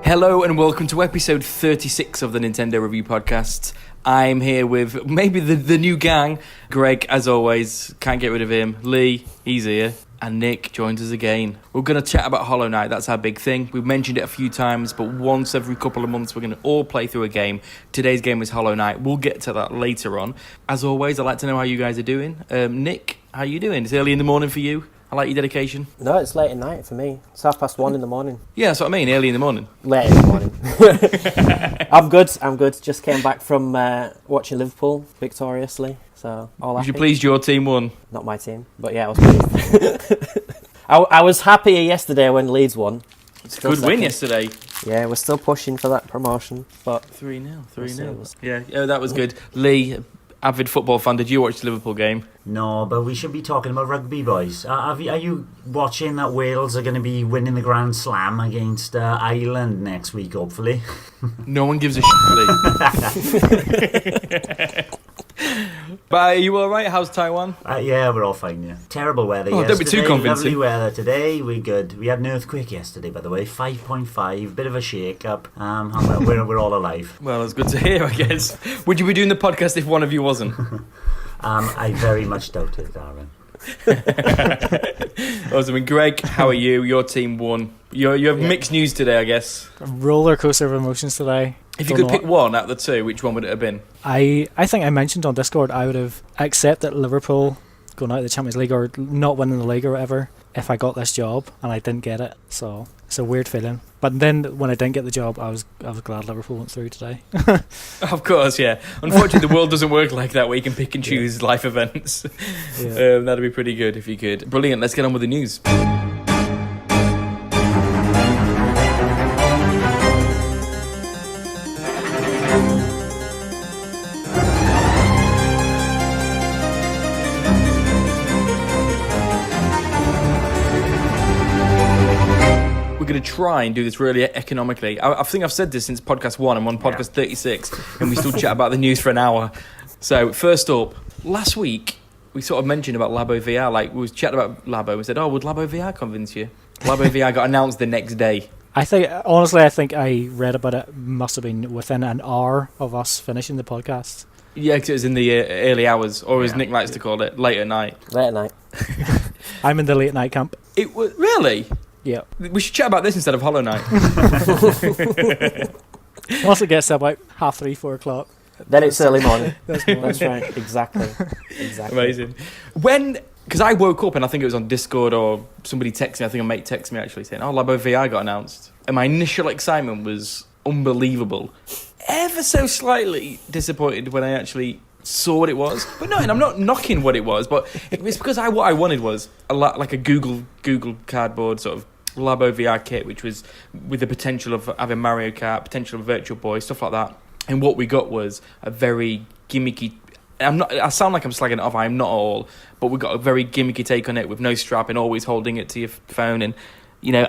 Hello and welcome to episode 36 of the Nintendo Review Podcast. I'm here with maybe the new gang. Greg, as always, can't get rid of him. Lee, he's here. And Nick joins us again. We're going to chat about Hollow Knight. That's our big thing. We've mentioned it a few times, but once every couple of months, we're going to all play through a game. Today's game is Hollow Knight. We'll get to that later on. As always, I'd like to know how you guys are doing. Nick, how you doing? It's early in the morning for you. I like your dedication. No, it's late at night for me. It's 1:30 in the morning. Yeah, that's what I mean. Early in the morning. Late in the morning. I'm good. Just came back from watching Liverpool victoriously. So all happy. Was you pleased your team won? Not my team, but yeah, I was pleased. I was happier yesterday when Leeds won. It's a good win yesterday. Yeah, we're still pushing for that promotion. But 3-0. 3-0. Yeah, that was good. Lee, avid football fan, did you watch the Liverpool game? No, but we should be talking about rugby, boys. Are you watching that Wales are going to be winning the Grand Slam against Ireland next week, hopefully? No one gives a shit, Lee. But are you alright? How's Taiwan? Yeah, we're all fine, yeah. Terrible weather yesterday. Don't be too convincing. Lovely weather today, we're good. We had an earthquake yesterday, by the way, 5.5, bit of a shake-up. We're all alive. Well, that's good to hear, I guess. Would you be doing the podcast if one of you wasn't? I very much doubt it, Darren. Awesome. And Greg, how are you? Your team won. You have mixed news today, I guess. A roller coaster of emotions today. If you could pick one out of the two, which one would it have been? I think I mentioned on Discord I would have accepted Liverpool going out of the Champions League or not winning the league or whatever if I got this job and I didn't get it. So it's a weird feeling. But then when I didn't get the job, I was glad Liverpool went through today. Of course, yeah. Unfortunately, the world doesn't work like that where you can pick and choose life events. Yeah. That'd be pretty good if you could. Brilliant. Let's get on with the news. We're going to try and do this really economically. I think I've said this since podcast 1. I'm on podcast 36 and we still chat about the news for an hour. So first up, last week we sort of mentioned about Labo VR. Like we was chatting about Labo. We said, would Labo VR convince you? Labo VR got announced the next day. I think I read about it must have been within an hour of us finishing the podcast. Yeah, because it was in the early hours, or as Nick likes to call it, late at night. Late at night. I'm in the late night camp. It was really? Yeah. We should chat about this instead of Hollow Knight. Once it gets about 3:30, 4 o'clock. Then it's early morning. That's right. Exactly. Amazing. Because I woke up and I think it was on Discord or somebody texted me. I think a mate texted me actually saying, Labo VR got announced. And my initial excitement was unbelievable. Ever so slightly disappointed when I actually saw what it was. But no, and I'm not knocking what it was, but it's because what I wanted was like a Google Cardboard sort of Labo VR kit, which was with the potential of having Mario Kart, potential of Virtual Boy, stuff like that. And what we got was a very gimmicky. I sound like I'm slagging it off. I'm not at all, but we got a very gimmicky take on it with no strap and always holding it to your phone and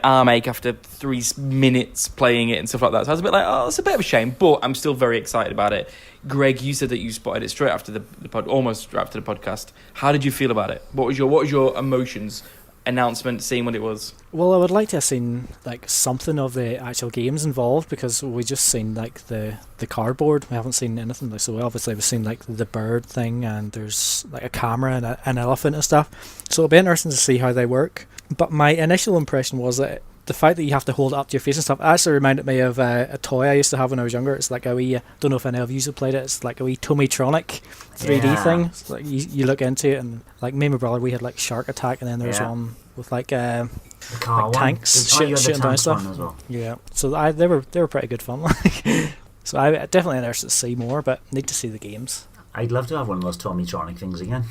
arm ache after 3 minutes playing it and stuff like that. So I was a bit like, it's a bit of a shame, but I'm still very excited about it. Greg, you said that you spotted it straight after almost straight after the podcast. How did you feel about it? What was your emotions? Announcement, seeing what it was. Well, I would like to have seen like something of the actual games involved because we just seen like the cardboard. We haven't seen anything. Like, so obviously we've seen like the bird thing and there's like a camera and an elephant and stuff. So it'll be interesting to see how they work. But my initial impression was that the fact that you have to hold it up to your face and stuff actually reminded me of a toy I used to have when I was younger. It's like a wee, I don't know if any of you have played it, it's like a wee Tommytronic 3D thing. It's like you look into it and like me and my brother, we had like Shark Attack and then there's one with like tanks shooting down stuff. As well. Yeah, so they were pretty good fun. So I definitely interested to see more, but need to see the games. I'd love to have one of those Tommytronic things again.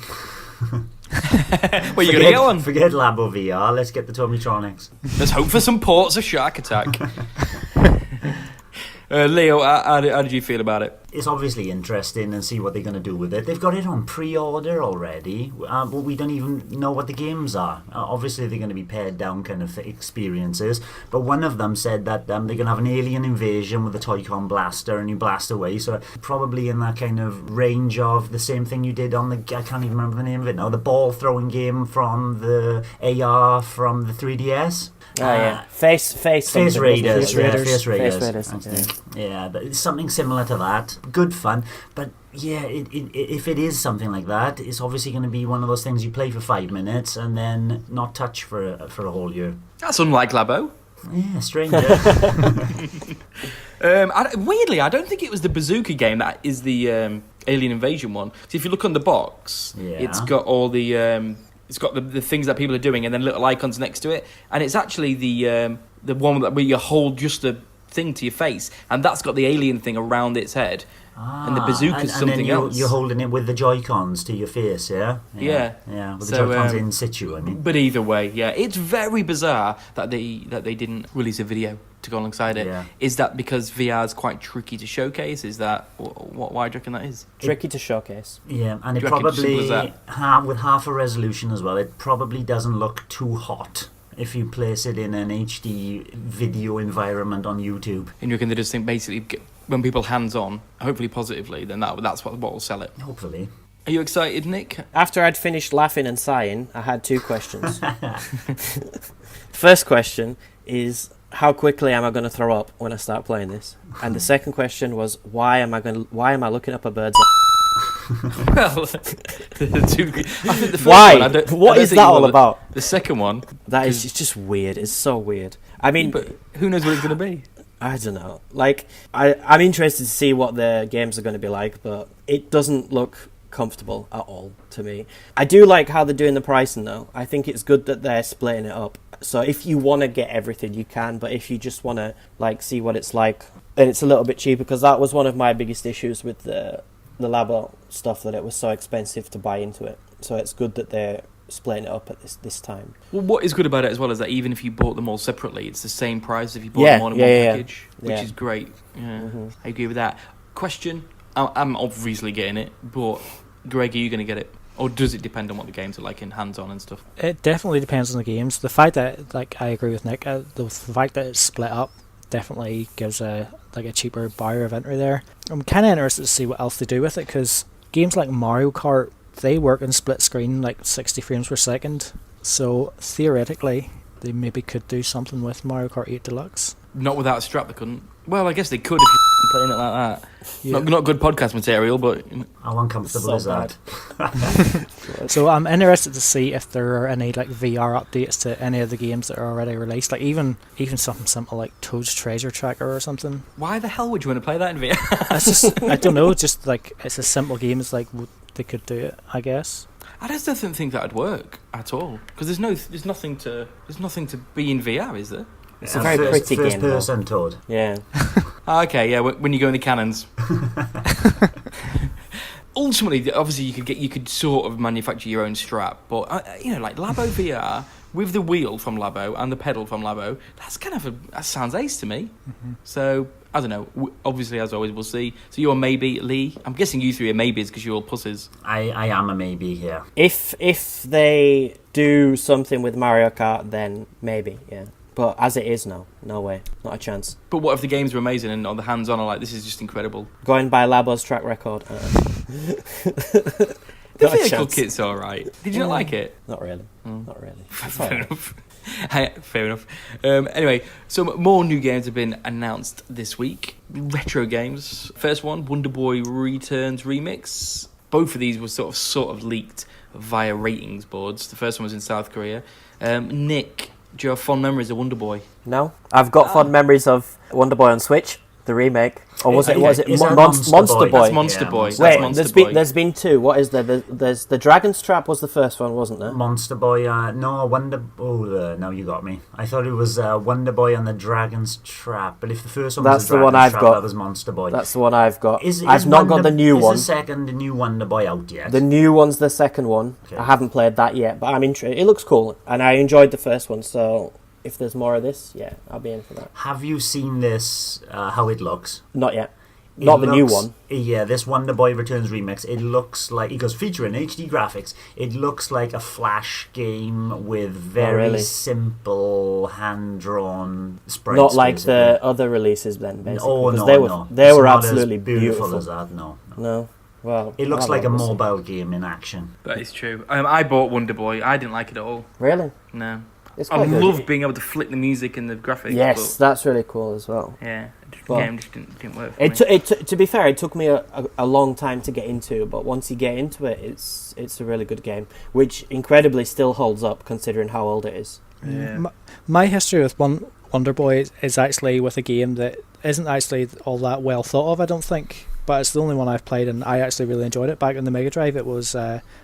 Well, you're going to get one. Forget Labo VR, let's get the Tommytronics. Let's hope for some ports of Shark Attack. Leo, how did you feel about it? it's obviously interesting and see what they're going to do with it. They've got it on pre-order already, but we don't even know what the games are. Obviously, they're going to be pared down kind of experiences, but one of them said that they're going to have an alien invasion with a Toy-Con blaster and you blast away, so probably in that kind of range of the same thing you did on the, I can't even remember the name of it now, the ball-throwing game from the AR from the 3DS. Face Raiders. Face Raiders. I think. Yeah, but it's something similar to that. Good fun, but yeah, if it is something like that, it's obviously going to be one of those things you play for 5 minutes and then not touch for a whole year. That's unlike Labo. Yeah, strange. Weirdly, I don't think it was the bazooka game that is the alien invasion one. So if you look on the box, it's got all the it's got the things that people are doing and then little icons next to it, and it's actually the one where you hold just the thing to your face, and that's got the alien thing around its head. And the bazooka's something else. You're holding it with the Joy-Cons to your face, yeah? Yeah. With the Joy-Cons in situ, I mean. But either way, yeah, it's very bizarre that they didn't release a video to go alongside it. Yeah. Is that because VR is quite tricky to showcase? Is that why do you reckon that is? Tricky to showcase. Yeah, and it Do you reckon probably, it's simple as with half a resolution as well, it probably doesn't look too hot if you place it in an HD video environment on YouTube. And you reckon they just think basically when people hands-on, hopefully positively, then that's what will sell it. Hopefully. Are you excited, Nick? After I'd finished laughing and sighing, I had 2 questions. First question is, how quickly am I going to throw up when I start playing this? And the second question was, why am I looking up a bird's Well, the two. I think the first Why? one, What is that all about? The second one. That is just weird. It's so weird. I mean, But who knows what it's going to be? I don't know. Like, I'm interested to see what the games are going to be like, but it doesn't look comfortable at all to me. I do like how they're doing the pricing, though. I think it's good that they're splitting it up. So if you want to get everything, you can, but if you just want to like see what it's like, then it's a little bit cheaper, because that was one of my biggest issues with the Labo stuff, that it was so expensive to buy into it. So it's good that they're splitting it up at this time. Well, what is good about it as well is that even if you bought them all separately, it's the same price if you bought them all in one package, which is great. Yeah, I agree with that. Question: I'm obviously getting it, but Greg, are you going to get it, or does it depend on what the games are like in hands-on and stuff? It definitely depends on the games. The fact that, like, I agree with Nick, the fact that it's split up definitely gives a cheaper barrier of entry there. I'm kind of interested to see what else they do with it, because games like Mario Kart, they work in split screen like 60 frames per second, so theoretically they maybe could do something with Mario Kart 8 Deluxe. Not without a strap, they couldn't. Well, I guess they could if you're playing it like that. Yeah. Not good podcast material, but How uncomfortable is that? So I'm interested to see if there are any like VR updates to any of the games that are already released, like even something simple like Toad's Treasure Tracker or something. why the hell would you want to play that in VR? It's just, I don't know, just like it's a simple game. It's like they could do it, I guess. I just don't think that'd work at all, because there's nothing to be in VR, is there? It's a very pretty game, though. First person Toad. Yeah. Okay, yeah. When you go in the cannons. Ultimately, obviously, you could sort of manufacture your own strap, but like Labo VR with the wheel from Labo and the pedal from Labo, that sounds ace to me. Mm-hmm. So I don't know. Obviously, as always, we'll see. So you're a maybe, Lee. I'm guessing you three are maybes because you're all pussies. I am a maybe here. If they do something with Mario Kart, then maybe, yeah. But as it is now, no way, not a chance. But what if the games are amazing and all the hands-on are like, this is just incredible? Going by Labo's track record. The vehicle kit's all right. Did you not like it? Not really. Not really. Fair enough. Fair enough. Anyway, so more new games have been announced this week. Retro games. First one, Wonder Boy Returns Remix. Both of these were sort of leaked via ratings boards. The first one was in South Korea. Nick, do you have fond memories of Wonder Boy? No, I've got fond memories of Wonder Boy on Switch, the remake, or was it Monster Monster Boy? That's Monster Boy. Monster That's Wait, Monster Boy. there's been two. What is there? There's the Dragon's Trap was the first one, wasn't there? Monster Boy, no, now you got me. I thought it was Wonder Boy and the Dragon's Trap, but if the first one That's was the the one Dragon's I've Trap, got. that was Monster Boy. That's the one I've got. Is I've not got the new one. Is the new Wonder Boy out yet? The new one's the second one. Okay. I haven't played that yet, but I'm interested. It looks cool, and I enjoyed the first one, so if there's more of this, yeah, I'll be in for that. Have you seen this, how it looks? Not yet. Not the new one. Yeah, this Wonder Boy Returns remix. It looks like, he goes, featuring HD graphics. It looks like a Flash game with very simple hand-drawn sprites. Not like basically. the other releases then, basically. Oh, no, they it's were not absolutely as beautiful beautiful. as that, no. No. Well, It looks I like a don't know. mobile game in action. That is true. I bought Wonder Boy. I didn't like it at all. Really? No. It's I quite good. love being able to flick the music and the graphics. Yes, that's really cool as well. But, yeah. Well, The game just didn't work for me. To be fair, it took me a long time to get into, but once you get into it, it's a really good game, which incredibly still holds up considering how old it is. Yeah. My history with Wonder Boy is actually with a game that isn't actually all that well thought of, I don't think, but it's the only one I've played and I actually really enjoyed it. Back on the Mega Drive, it was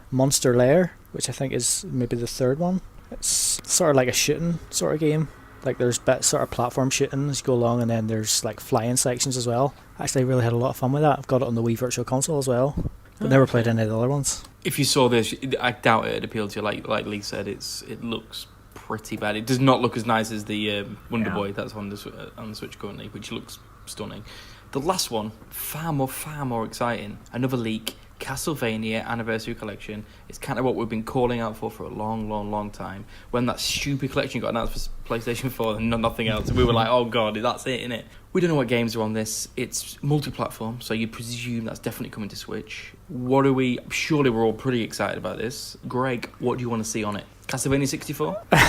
Monster Lair, which I think is maybe the third one. It's sort of like a shooting sort of game. Like there's bits sort of platform shooting as you go along, and then there's like flying sections as well. Actually, really had a lot of fun with that. I've got it on the Wii Virtual Console as well, but never played any of the other ones. If you saw this, I doubt it'd appeal to you. Like Lee said, it looks pretty bad. It does not look as nice as the Wonder Boy that's on the Switch currently, which looks stunning. The last one, far more exciting. Another leak. Castlevania Anniversary Collection. It's kind of what we've been calling out for a long time. When that stupid collection got announced for PlayStation 4 and nothing else, we were like, oh god, that's it, innit? We don't know what games are on this. It's multi-platform, so you presume that's definitely coming to Switch. Surely we're all pretty excited about this. Greg, what do you want to see on it? Castlevania 64? No,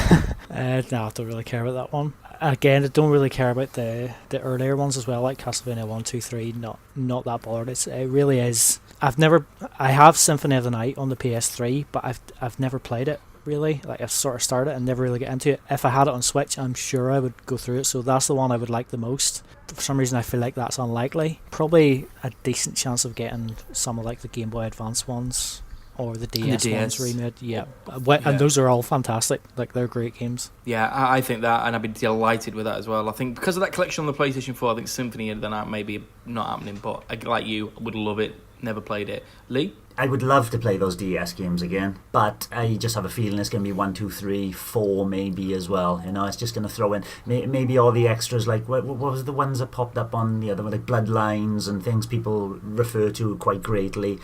I don't really care about that one. Again, I don't really care about the earlier ones as well, like Castlevania 1, 2, 3. Not that bothered. It really is. I have Symphony of the Night on the PS3, but I've never played it really. Like I've sort of started it and never really get into it. If I had it on Switch, I'm sure I would go through it. So that's the one I would like the most. For some reason, I feel like that's unlikely. Probably a decent chance of getting some of like the Game Boy Advance ones or the DS ones remade. Yeah, and those are all fantastic. Like they're great games. Yeah, I think that, and I'd be delighted with that as well. I think because of that collection on the PlayStation 4, I think Symphony of the Night maybe not happening, but like you, would love it. Never played it. Lee? I would love to play those DS games again, but I just have a feeling it's going to be 1, 2, 3, 4 maybe as well. You know, it's just going to throw in maybe all the extras, like what was the ones that popped up on the other one, like Bloodlines and things people refer to quite greatly.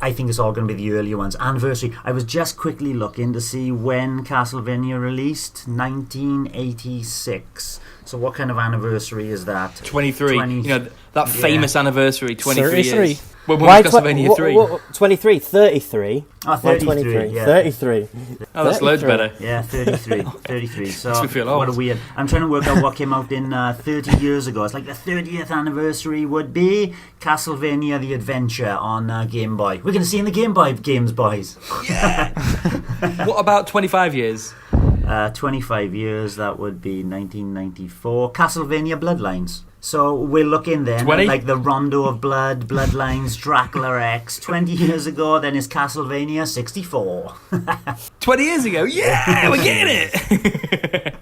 I think it's all going to be the earlier ones. Anniversary. I was just quickly looking to see when Castlevania released. 1986. So what kind of anniversary is that? 23. You know, that famous anniversary, 23 33. years. When was Castlevania 3? 23, 33. Oh, 33, 23, yeah. 33. Oh, that's loads 33. better. Yeah, 33. 33. So, Makes me feel old. what a weird... I'm trying to work out what came out in 30 years ago. It's like the 30th anniversary would be Castlevania The Adventure on Game Boy. We're going to see in the Game Boy games, boys. Yeah! What about 25 years? 25 years, that would be 1994. Castlevania Bloodlines. So we're looking then 20? at like the Rondo of Blood, Bloodlines, Dracula X. 20 years ago, then is Castlevania 64. 20 years ago? Yeah, we're getting it!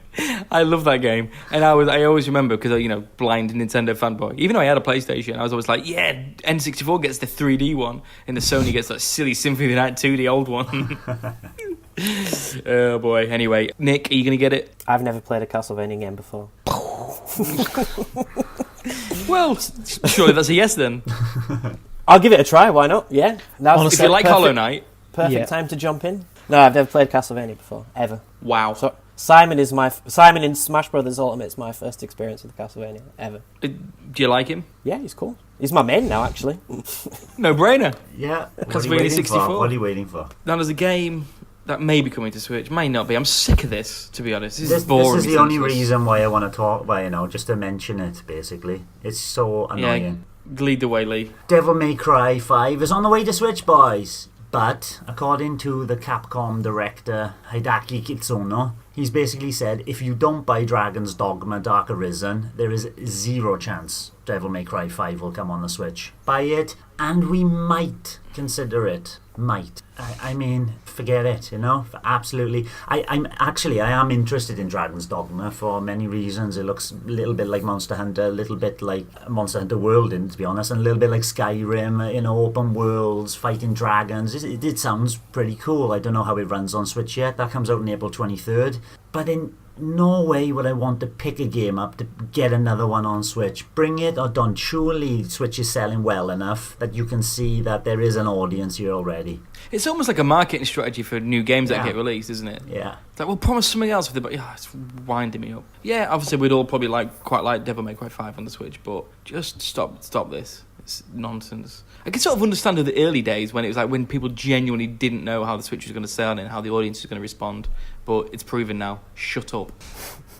I love that game. And I always remember, because, blind Nintendo fanboy, even though I had a PlayStation, I was always like, yeah, N64 gets the 3D one, and the Sony gets that silly Symphony of the Night 2D old one. Oh boy. Anyway, Nick, are you going to get it? I've never played a Castlevania game before. Well, surely that's a yes then. I'll give it a try, why not? Yeah. If you like Hollow Knight. Perfect time to jump in. No, I've never played Castlevania before, ever. Wow. So Simon in Smash Brothers Ultimate is my first experience with Castlevania, ever. Do you like him? Yeah, he's cool. He's my main now, actually. No brainer. Yeah. Castlevania 64. What are you waiting for? Now there's a game that may be coming to Switch, may not be. I'm sick of this, to be honest. This is boring. This is the only reason why I want to talk about, just to mention it, basically. It's so annoying. Yeah, lead the way, Lee. Devil May Cry 5 is on the way to Switch, boys. But, according to the Capcom director, Hideaki Kitsuno, he's basically said, if you don't buy Dragon's Dogma Dark Arisen, there is zero chance Devil May Cry 5 will come on the Switch. Buy it, and we might consider it. Might. I mean, forget it, absolutely. I am interested in Dragon's Dogma for many reasons. It looks a little bit like Monster Hunter, a little bit like Monster Hunter World, to be honest, and a little bit like Skyrim, open worlds, fighting dragons. It sounds pretty cool. I don't know how it runs on Switch yet. That comes out on April 23rd. But in no way would I want to pick a game up to get another one on Switch. Bring it or don't. Surely Switch is selling well enough that you can see that there is an audience here already. It's almost like a marketing strategy for new games that get released, isn't it? Yeah. It's like, we'll promise something else, but it's winding me up. Yeah, obviously we'd all probably quite like Devil May Cry 5 on the Switch, but just stop this. It's nonsense. I can sort of understand in the early days when it was like when people genuinely didn't know how the Switch was going to sell and how the audience was going to respond, but it's proven now. Shut up.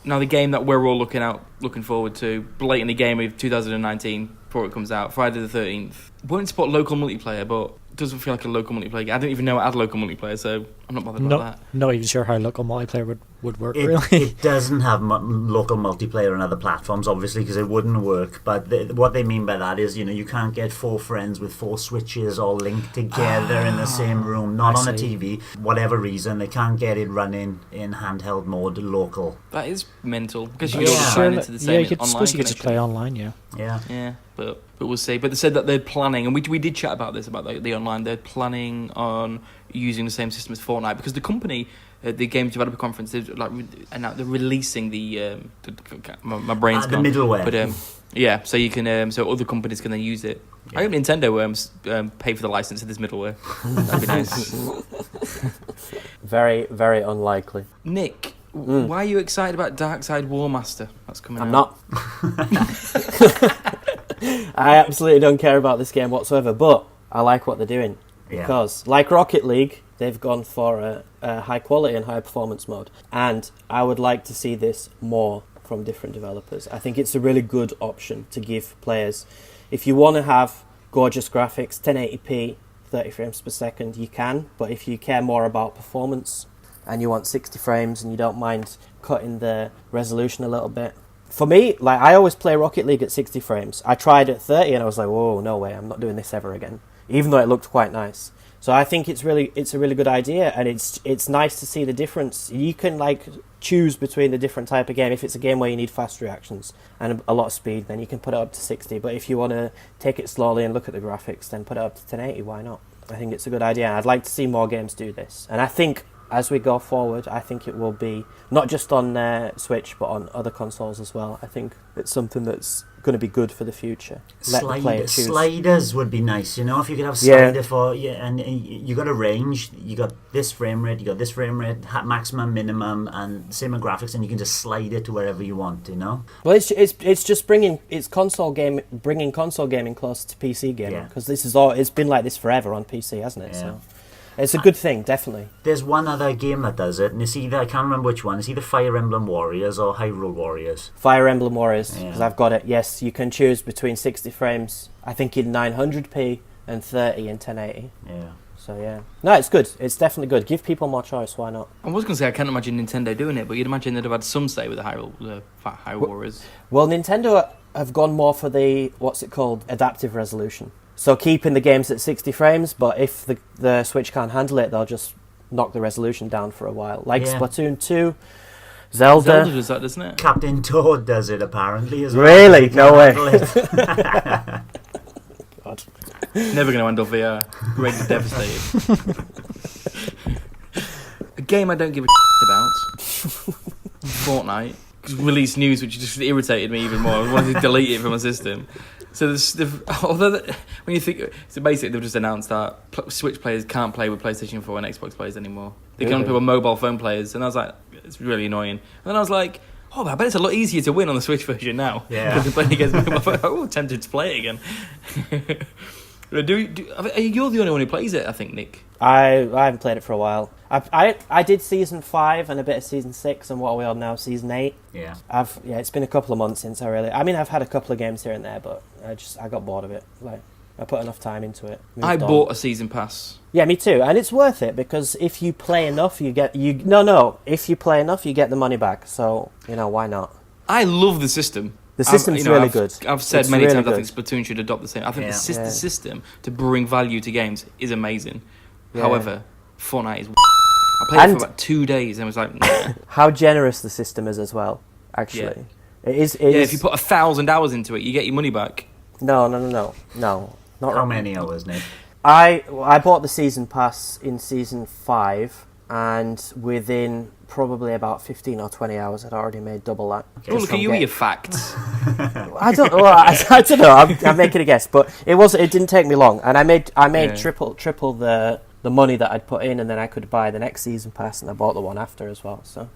Now the game that we're all looking forward to, blatantly game of 2019 before it comes out, Friday the 13th. Won't support local multiplayer, but it doesn't feel like a local multiplayer game. I don't even know it had local multiplayer, so I'm not bothered about that. Not even sure how local multiplayer would work, really. It doesn't have local multiplayer on other platforms, obviously, because it wouldn't work. But what they mean by that is, you can't get 4 friends with 4 Switches all linked together in the same room, not on a TV. Whatever reason, they can't get it running in handheld mode local. That is mental, because you could all just sign into the same online you could just play online, yeah. Yeah. But we'll see. But they said that they're planning, and we did chat about this, about the online, they're planning on using the same system as Fortnite, because the company, the Games Developer Conference, they're releasing my brain's the gone. middleware. But so you can, so other companies can then use it. Yeah. I hope Nintendo pay for the license of this middleware. That'd be nice. Very, very unlikely. Nick, why are you excited about Darkside Warmaster? That's coming out. I'm not. I absolutely don't care about this game whatsoever, but I like what they're doing. Yeah. Because, like Rocket League, they've gone for a high quality and high performance mode. And I would like to see this more from different developers. I think it's a really good option to give players. If you want to have gorgeous graphics, 1080p, 30 frames per second, you can. But if you care more about performance and you want 60 frames and you don't mind cutting the resolution a little bit. For me, I always play Rocket League at 60 frames. I tried at 30 and I was like, whoa, no way, I'm not doing this ever again. Even though it looked quite nice. So I think it's a really good idea, and it's nice to see the difference. You can choose between the different type of game. If it's a game where you need fast reactions and a lot of speed, then you can put it up to 60. But if you want to take it slowly and look at the graphics, then put it up to 1080. Why not? I think it's a good idea. I'd like to see more games do this. And I think as we go forward, I think it will be not just on Switch, but on other consoles as well. I think it's something that's going to be good for the future. Let the player choose. Sliders would be nice, if you could have slider for and you got a range, you got this frame rate, maximum, minimum, and same with graphics, and you can just slide it to wherever you want, Well, it's just bringing console gaming closer to PC gaming, because it's been like this forever on PC, hasn't it? Yeah. So it's a good thing, definitely. There's one other game that does it, and it's either, I can't remember which one, it's either Fire Emblem Warriors or Hyrule Warriors. Fire Emblem Warriors, because I've got it. Yes, you can choose between 60 frames, I think in 900p, and 30 in 1080. Yeah. So yeah. No, it's good. It's definitely good. Give people more choice, why not? I was going to say I can't imagine Nintendo doing it, but you'd imagine they'd have had some say with the Hyrule Warriors. Well, Nintendo have gone more for the, adaptive resolution. So keeping the games at 60 frames, but if the Switch can't handle it, they'll just knock the resolution down for a while. Splatoon 2, Zelda does that, doesn't it? Captain Toad does it, apparently, as well. Really? No way. God. Never going to handle VR. Ready to devastate. A game I don't give a about. Fortnite. Released news, which just irritated me even more. I wanted to delete it from my system. So when you think, so basically they've just announced that Switch players can't play with PlayStation 4 and Xbox players anymore. They can only play with mobile phone players, and I was like, it's really annoying. And then I was like, I bet it's a lot easier to win on the Switch version now. Yeah. Because they're playing against mobile phone. Oh, tempted to play it again. You're the only one who plays it, I think, Nick. I haven't played it for a while. I did season 5 and a bit of season 6, and what are we on now? Season 8. Yeah. It's been a couple of months since I've had a couple of games here and there, but I got bored of it. I put enough time into it. I bought a season pass. Yeah, me too, and it's worth it because if you play enough, if you play enough, you get the money back. So why not? I love the system. The system's really good. I've said it's many really times good. I think Splatoon should adopt the same. I think the Yeah. system to bring value to games is amazing. Yeah. However, Fortnite is. I played it for about 2 days and was like, nah. How generous the system is as well. Actually, it is. If you put 1,000 hours into it, you get your money back. No. Not How many hours, Nick? I bought the season pass in season 5, and within probably about 15 or 20 hours, I'd already made double that. Oh, look at you with your facts. I don't know. I don't know. I'm making a guess, but it didn't take me long, and I made triple the money that I'd put in, and then I could buy the next season pass, and I bought the one after as well. So.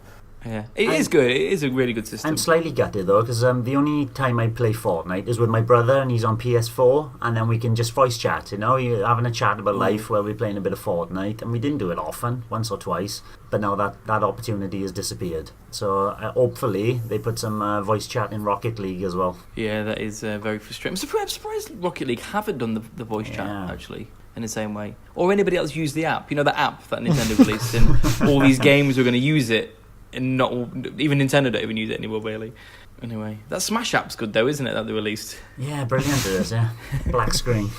Yeah, it is good. It is a really good system. I'm slightly gutted though, because the only time I play Fortnite is with my brother, and he's on PS4, and then we can just voice chat. You're having a chat about life while we're playing a bit of Fortnite, and we didn't do it often, once or twice. But now that opportunity has disappeared. So hopefully they put some voice chat in Rocket League as well. Yeah, that is very frustrating. I'm surprised Rocket League haven't done the voice chat actually. In the same way, or anybody else use the app. The app that Nintendo released, and all these games are going to use it. And not even Nintendo don't even use it anymore, really. Anyway, that Smash app's good though, isn't it? That they released. Yeah, brilliant it is. Yeah, black screen.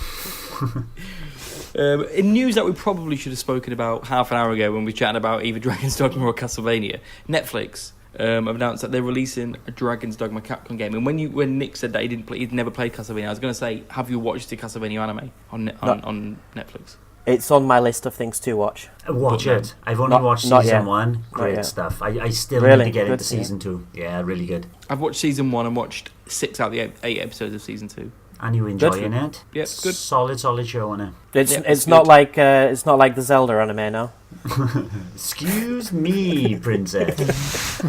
In news that we probably should have spoken about half an hour ago when we were chatting about either Dragon's Dogma or Castlevania, Netflix have announced that they're releasing a Dragon's Dogma Capcom game. And when Nick said that he'd never played Castlevania, I was going to say, have you watched the Castlevania anime on Netflix? It's on my list of things to watch. Watch it. I've only watched season 1. Great stuff. I still need to get into season 2. Yeah, really good. I've watched season 1 and watched 6 out of the 8 episodes of season 2. And you're enjoying it? Yeah, it's good. Solid show, isn't it? It's not like the Zelda anime now. Excuse me, princess.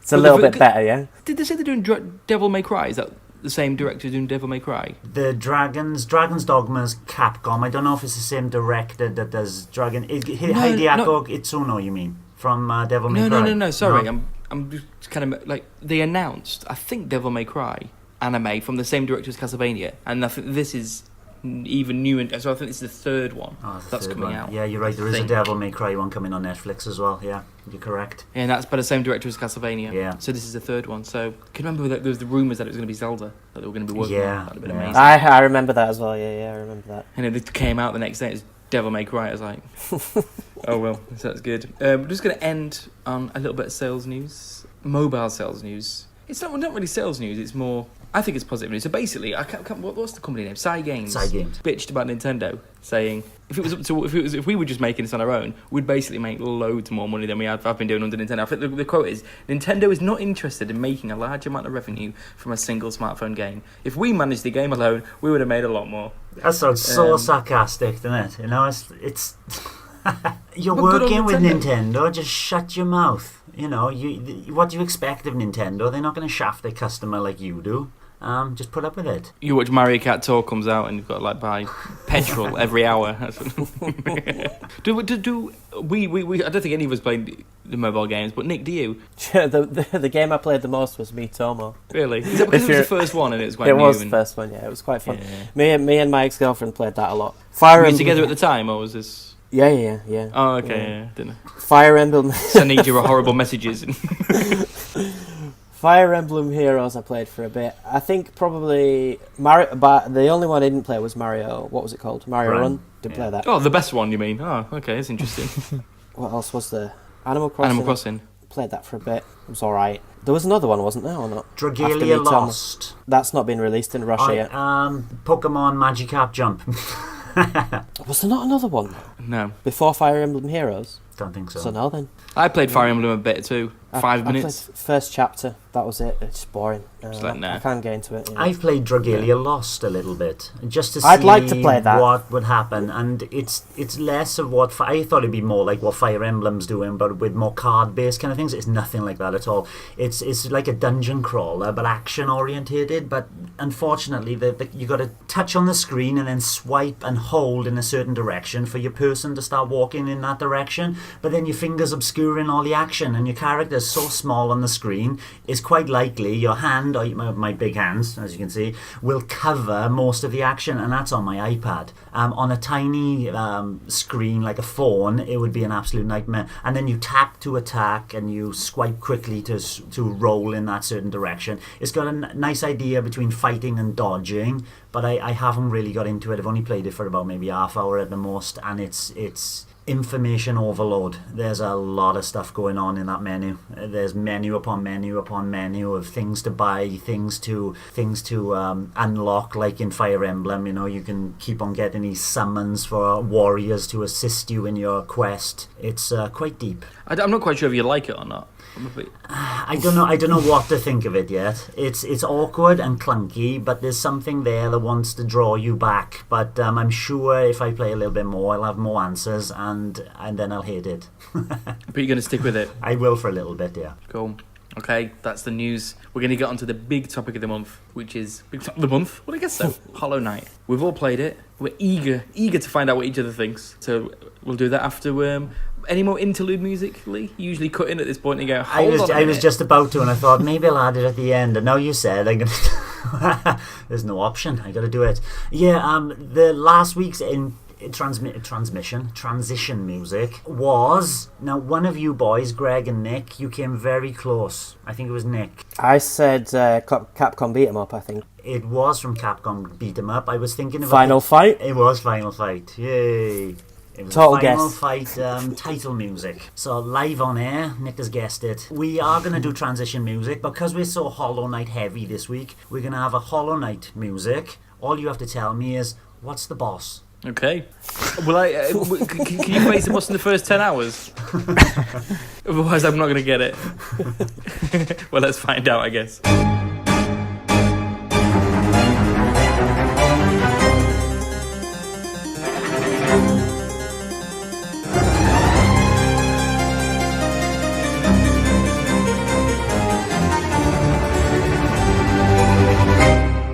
It's a little bit better, yeah. Did they say they're doing Devil May Cry? Is that the same director doing Devil May Cry? The Dragon's Dogma's Capcom. I don't know if it's the same director that does Hideaki Itsuno, you mean? From Devil May Cry? No, sorry. No? I'm just kind of like, they announced, I think, Devil May Cry anime from the same director as Castlevania, and I think this is even new, so I think it's the third one that's coming out. Yeah, you're right, there is a Devil May Cry one coming on Netflix as well. Yeah, you're correct. And that's by the same director as Castlevania. Yeah. So this is the third one. So can you remember that there was the rumours that it was going to be Zelda that they were going to be working on? That would have been amazing. I remember that as well. Yeah, I remember that. And it came out the next day. It was Devil May Cry. I was like, oh well, so that's good. We're just going to end on a little bit of sales news, mobile sales news. It's not really sales news. It's more, I think it's positive news. So basically, what's the company name? Psy Games. Bitched about Nintendo, saying if we were just making this on our own, we'd basically make loads more money than I've been doing under Nintendo. I think the quote is, Nintendo is not interested in making a large amount of revenue from a single smartphone game. If we managed the game alone, we would have made a lot more. That sounds so sarcastic, doesn't it? It's you're working with Nintendo. Just shut your mouth. What do you expect of Nintendo? They're not going to shaft their customer like you do. Just put up with it. You watch Mario Kart Tour comes out and you've got to buy petrol every hour. do we? I don't think any of us played the mobile games, but Nick, do you? Yeah, the game I played the most was Miitomo. Really? Is that because it was the first one and it was quite new? It was the first one. Yeah, it was quite fun. Yeah. Me and my ex-girlfriend played that a lot. Were you together at the time, or was this? Yeah. Oh, okay. Yeah. Didn't I? Fire Emblem. Sending you horrible messages. Fire Emblem Heroes I played for a bit. I think probably Mario, but the only one I didn't play was Mario. What was it called? Mario Run. Didn't play that. Oh, the best one, you mean? Oh, okay, that's interesting. What else was there? Animal Crossing. Animal Crossing. Played that for a bit. It was alright. There was another one, wasn't there, or not? Dragalia Lost. That's not been released in Russia yet. Pokemon Magikarp Jump. Was there not another one? No. Before Fire Emblem Heroes? Don't think so. So no then. I played Fire Emblem a bit too. 5 minutes. I played first chapter. That was it. It's boring. Nah. I can't get into it. I've played Dragalia Lost a little bit, just to see I'd like to play that. What would happen, and it's less of what I thought it'd be more like what Fire Emblem's doing, but with more card-based kind of things. It's nothing like that at all. It's like a dungeon crawler, but action-orientated. But unfortunately, you got to touch on the screen and then swipe and hold in a certain direction for your person to start walking in that direction. But then your fingers obscuring all the action, and your character's so small on the screen, it's quite likely your hand, or my big hands, as you can see, will cover most of the action, and that's on my iPad. On a tiny screen like a phone, it would be an absolute nightmare. And then you tap to attack, and you swipe quickly to roll in that certain direction. It's got a nice idea between fighting and dodging, but I haven't really got into it. I've only played it for about maybe half hour at the most, and it's information overload. There's a lot of stuff going on in that menu. There's menu upon menu upon menu of things to buy, things to unlock, like in Fire Emblem. You know, you can keep on getting these summons for warriors to assist you in your quest. It's quite deep. I'm not quite sure if you like it or not. I don't know what to think of it yet. It's awkward and clunky, but there's something there that wants to draw you back. But I'm sure if I play a little bit more, I'll have more answers, and then I'll hate it. But you're going to stick with it? I will for a little bit, yeah. Cool. Okay, that's the news. We're going to get onto the big topic of the month, which is... Big topic of the month? Well, I guess so. Hollow Knight. We've all played it. We're eager to find out what each other thinks. So we'll do that after... any more interlude music, Lee? You usually cut in at this point and go, I was just about to, and I thought maybe I'll add it at the end. And now you said I'm going to... There's no option. I got to do it. Yeah, the last week's transition music was... Now, one of you boys, Greg and Nick, you came very close. I think it was Nick. I said Capcom Beat 'em Up, I think. It was from Capcom Beat 'em Up. I was thinking of... Final Fight? It was Final Fight. Yay. It was Total Final guess. Fight title music. So live on air, Nick has guessed it. We are going to do transition music. Because we're so Hollow Knight heavy this week, we're going to have a Hollow Knight music. All you have to tell me is, what's the boss? Okay. Well, can you face the boss in the first 10 hours? Otherwise, I'm not going to get it. Well, let's find out, I guess.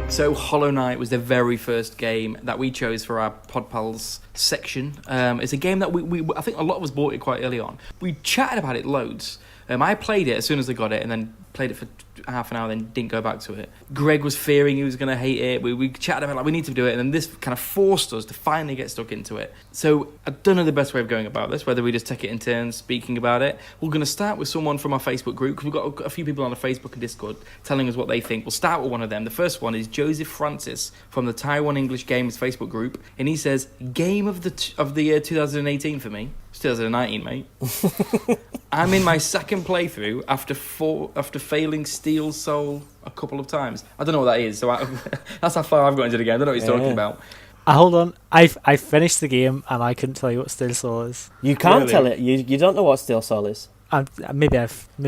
So Hollow Knight was the very first game that we chose for our Pod Pals section. It's a game that we I think a lot of us bought it quite early on. We chatted about it loads. I played it as soon as I got it and then played it for half an hour, then didn't go back to it. Greg was fearing he was going to hate it. We chatted about like we need to do it, and then this kind of forced us to finally get stuck into it. So I don't know the best way of going about this, whether we just take it in turns speaking about it. We're going to start with someone from our Facebook group, because we've got a few people on the Facebook and Discord telling us what they think. We'll start with one of them. The first one is Joseph Francis from the Taiwan English Games Facebook group, and he says, game of the year 2018 for me. It's 2019, mate. I'm in my second playthrough after failing Steel Soul a couple of times. I don't know what that is, so that's how far I've got into the game. I don't know what he's talking about. Hold on, I finished the game and I couldn't tell you what Steel Soul is. You can't tell it. You don't know what Steel Soul is.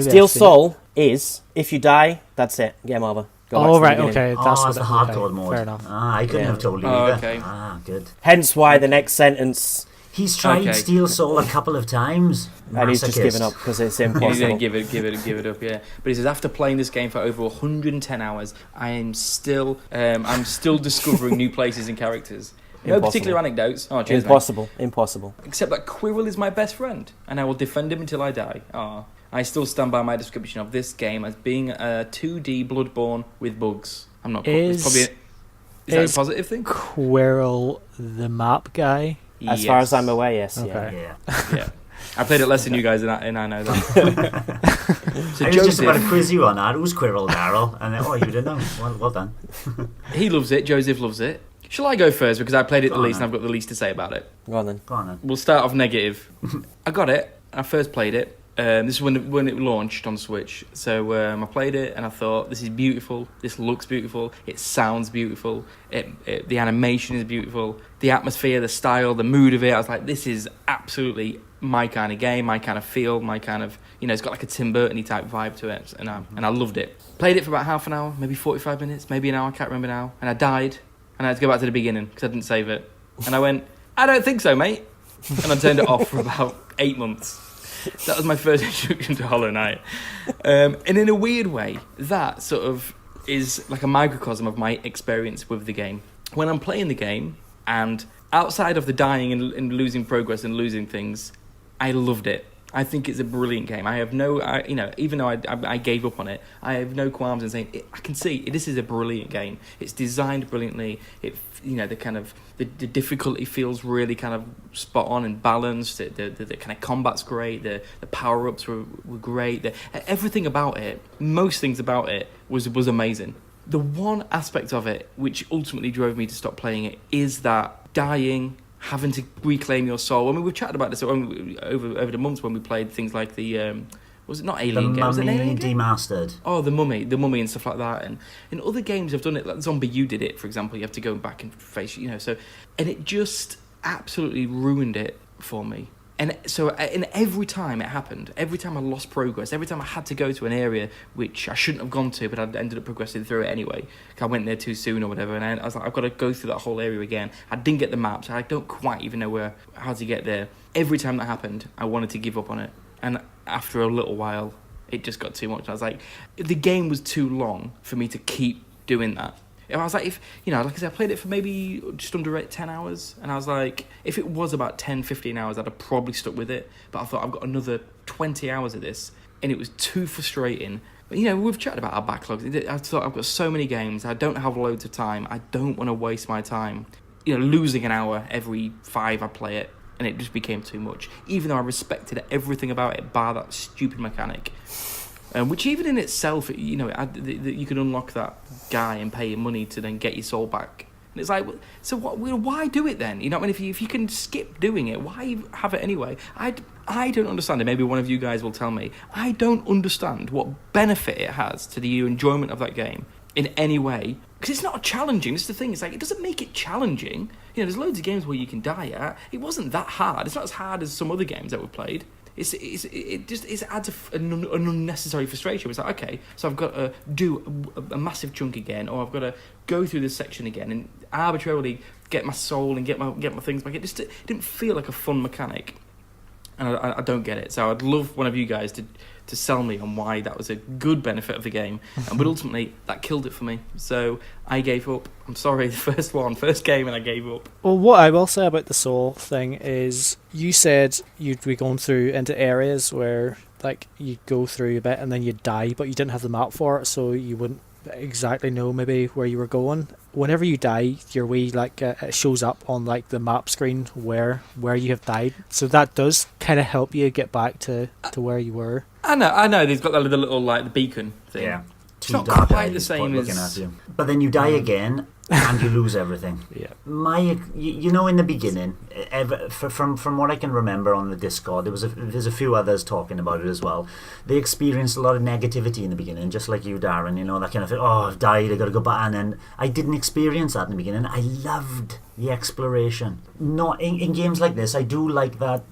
Steel Soul is, if you die, that's it. Game over. Oh, right, okay. That's the hardcore mode. Fair enough. I couldn't have told you either. Okay. Good. Hence why the next sentence... He's tried Steel Soul a couple of times. And he's just given up because it's impossible. He's going to give it up, yeah. But he says, after playing this game for over 110 hours, I'm still discovering new places and characters. No particular anecdotes. Oh, cheers, Impossible. Except that Quirrell is my best friend, and I will defend him until I die. I still stand by my description of this game as being a 2D Bloodborne with bugs. I'm not... Is that a positive thing? Quirrell the map guy? As far as I'm aware, yes. Okay. Yeah. I played it less than you guys, and I know that. So I was just about to quiz you on that. Who's Quirrell, Daryl? And you didn't know. Well done. He loves it. Joseph loves it. Shall I go first, because I played it the least and I've got the least to say about it? Go on then. We'll start off negative. I got it. I first played it. This is when it launched on Switch. So I played it and I thought, this is beautiful. This looks beautiful. It sounds beautiful. The animation is beautiful. The atmosphere, the style, the mood of it. I was like, this is absolutely my kind of game, my kind of feel, my kind of... it's got like a Tim Burton-y type vibe to it. And I loved it. Played it for about half an hour, maybe 45 minutes, maybe an hour, I can't remember now. And I died. And I had to go back to the beginning because I didn't save it. And I went, I don't think so, mate. And I turned it off for about 8 months. That was my first introduction to Hollow Knight. And in a weird way, that sort of is like a microcosm of my experience with the game. When I'm playing the game, and outside of the dying and losing progress and losing things, I loved it. I think it's a brilliant game. I have even though I gave up on it, I have no qualms in saying I can see this is a brilliant game. It's designed brilliantly. The difficulty feels really kind of spot on and balanced. The kind of combat's great. The power ups were great. Everything about it, most things about it was amazing. The one aspect of it which ultimately drove me to stop playing it is that dying having to reclaim your soul. I mean, we've chatted about this over the months when we played things like the was it not Alien game? Was it an Mummy Alien game? Demastered. Oh, the mummy and stuff like that. And in other games, I've done it. Like Zombie U did it, for example. You have to go back and face, so, and it just absolutely ruined it for me. And so, and every time it happened, every time I lost progress, every time I had to go to an area which I shouldn't have gone to, but I ended up progressing through it anyway. I went there too soon or whatever, and I was like, I've got to go through that whole area again. I didn't get the maps. I don't quite even know how to get there. Every time that happened, I wanted to give up on it. And after a little while, it just got too much. I was like, the game was too long for me to keep doing that. I was like, like I said, I played it for maybe just under 10 hours, and I was like, if it was about 10, 15 hours, I'd have probably stuck with it, but I thought, I've got another 20 hours of this, and it was too frustrating. But, we've chatted about our backlogs. I thought, I've got so many games, I don't have loads of time, I don't want to waste my time, losing an hour every 5 I play it, and it just became too much, even though I respected everything about it, bar that stupid mechanic. Which even in itself, you can unlock that guy and pay your money to then get your soul back. And it's like, so what? Why do it then? I mean, if you can skip doing it, why have it anyway? I don't understand it. Maybe one of you guys will tell me. I don't understand what benefit it has to the enjoyment of that game in any way. Because it's not challenging. This is the thing. It's like, it doesn't make it challenging. There's loads of games where you can die at. It wasn't that hard. It's not as hard as some other games that we've played. It adds an unnecessary frustration. It's like, okay, so I've got to do a massive chunk again, or I've got to go through this section again and arbitrarily get my soul and get my things back. It didn't feel like a fun mechanic, and I don't get it. So I'd love one of you guys to sell me on why that was a good benefit of the game, but ultimately that killed it for me. So I gave up. I'm sorry, the first game, and I gave up. Well, what I will say about the soul thing is, you said you'd be going through into areas where like you'd go through a bit and then you'd die, but you didn't have the map for it, so you wouldn't exactly know maybe where you were going. Whenever you die, your way it shows up on like the map screen where you have died, so that does kind of help you get back to where you were. I know. They've got the little like the beacon thing. Yeah. It's not quite the same looking as. at you. But then you die again, and you lose everything. Yeah. In the beginning, from what I can remember on the Discord, there's a few others talking about it as well. They experienced a lot of negativity in the beginning, just like you, Darren. That kind of thing. Oh, I've died. I got to go back. And then I didn't experience that in the beginning. I loved the exploration. Not in games like this. I do like that,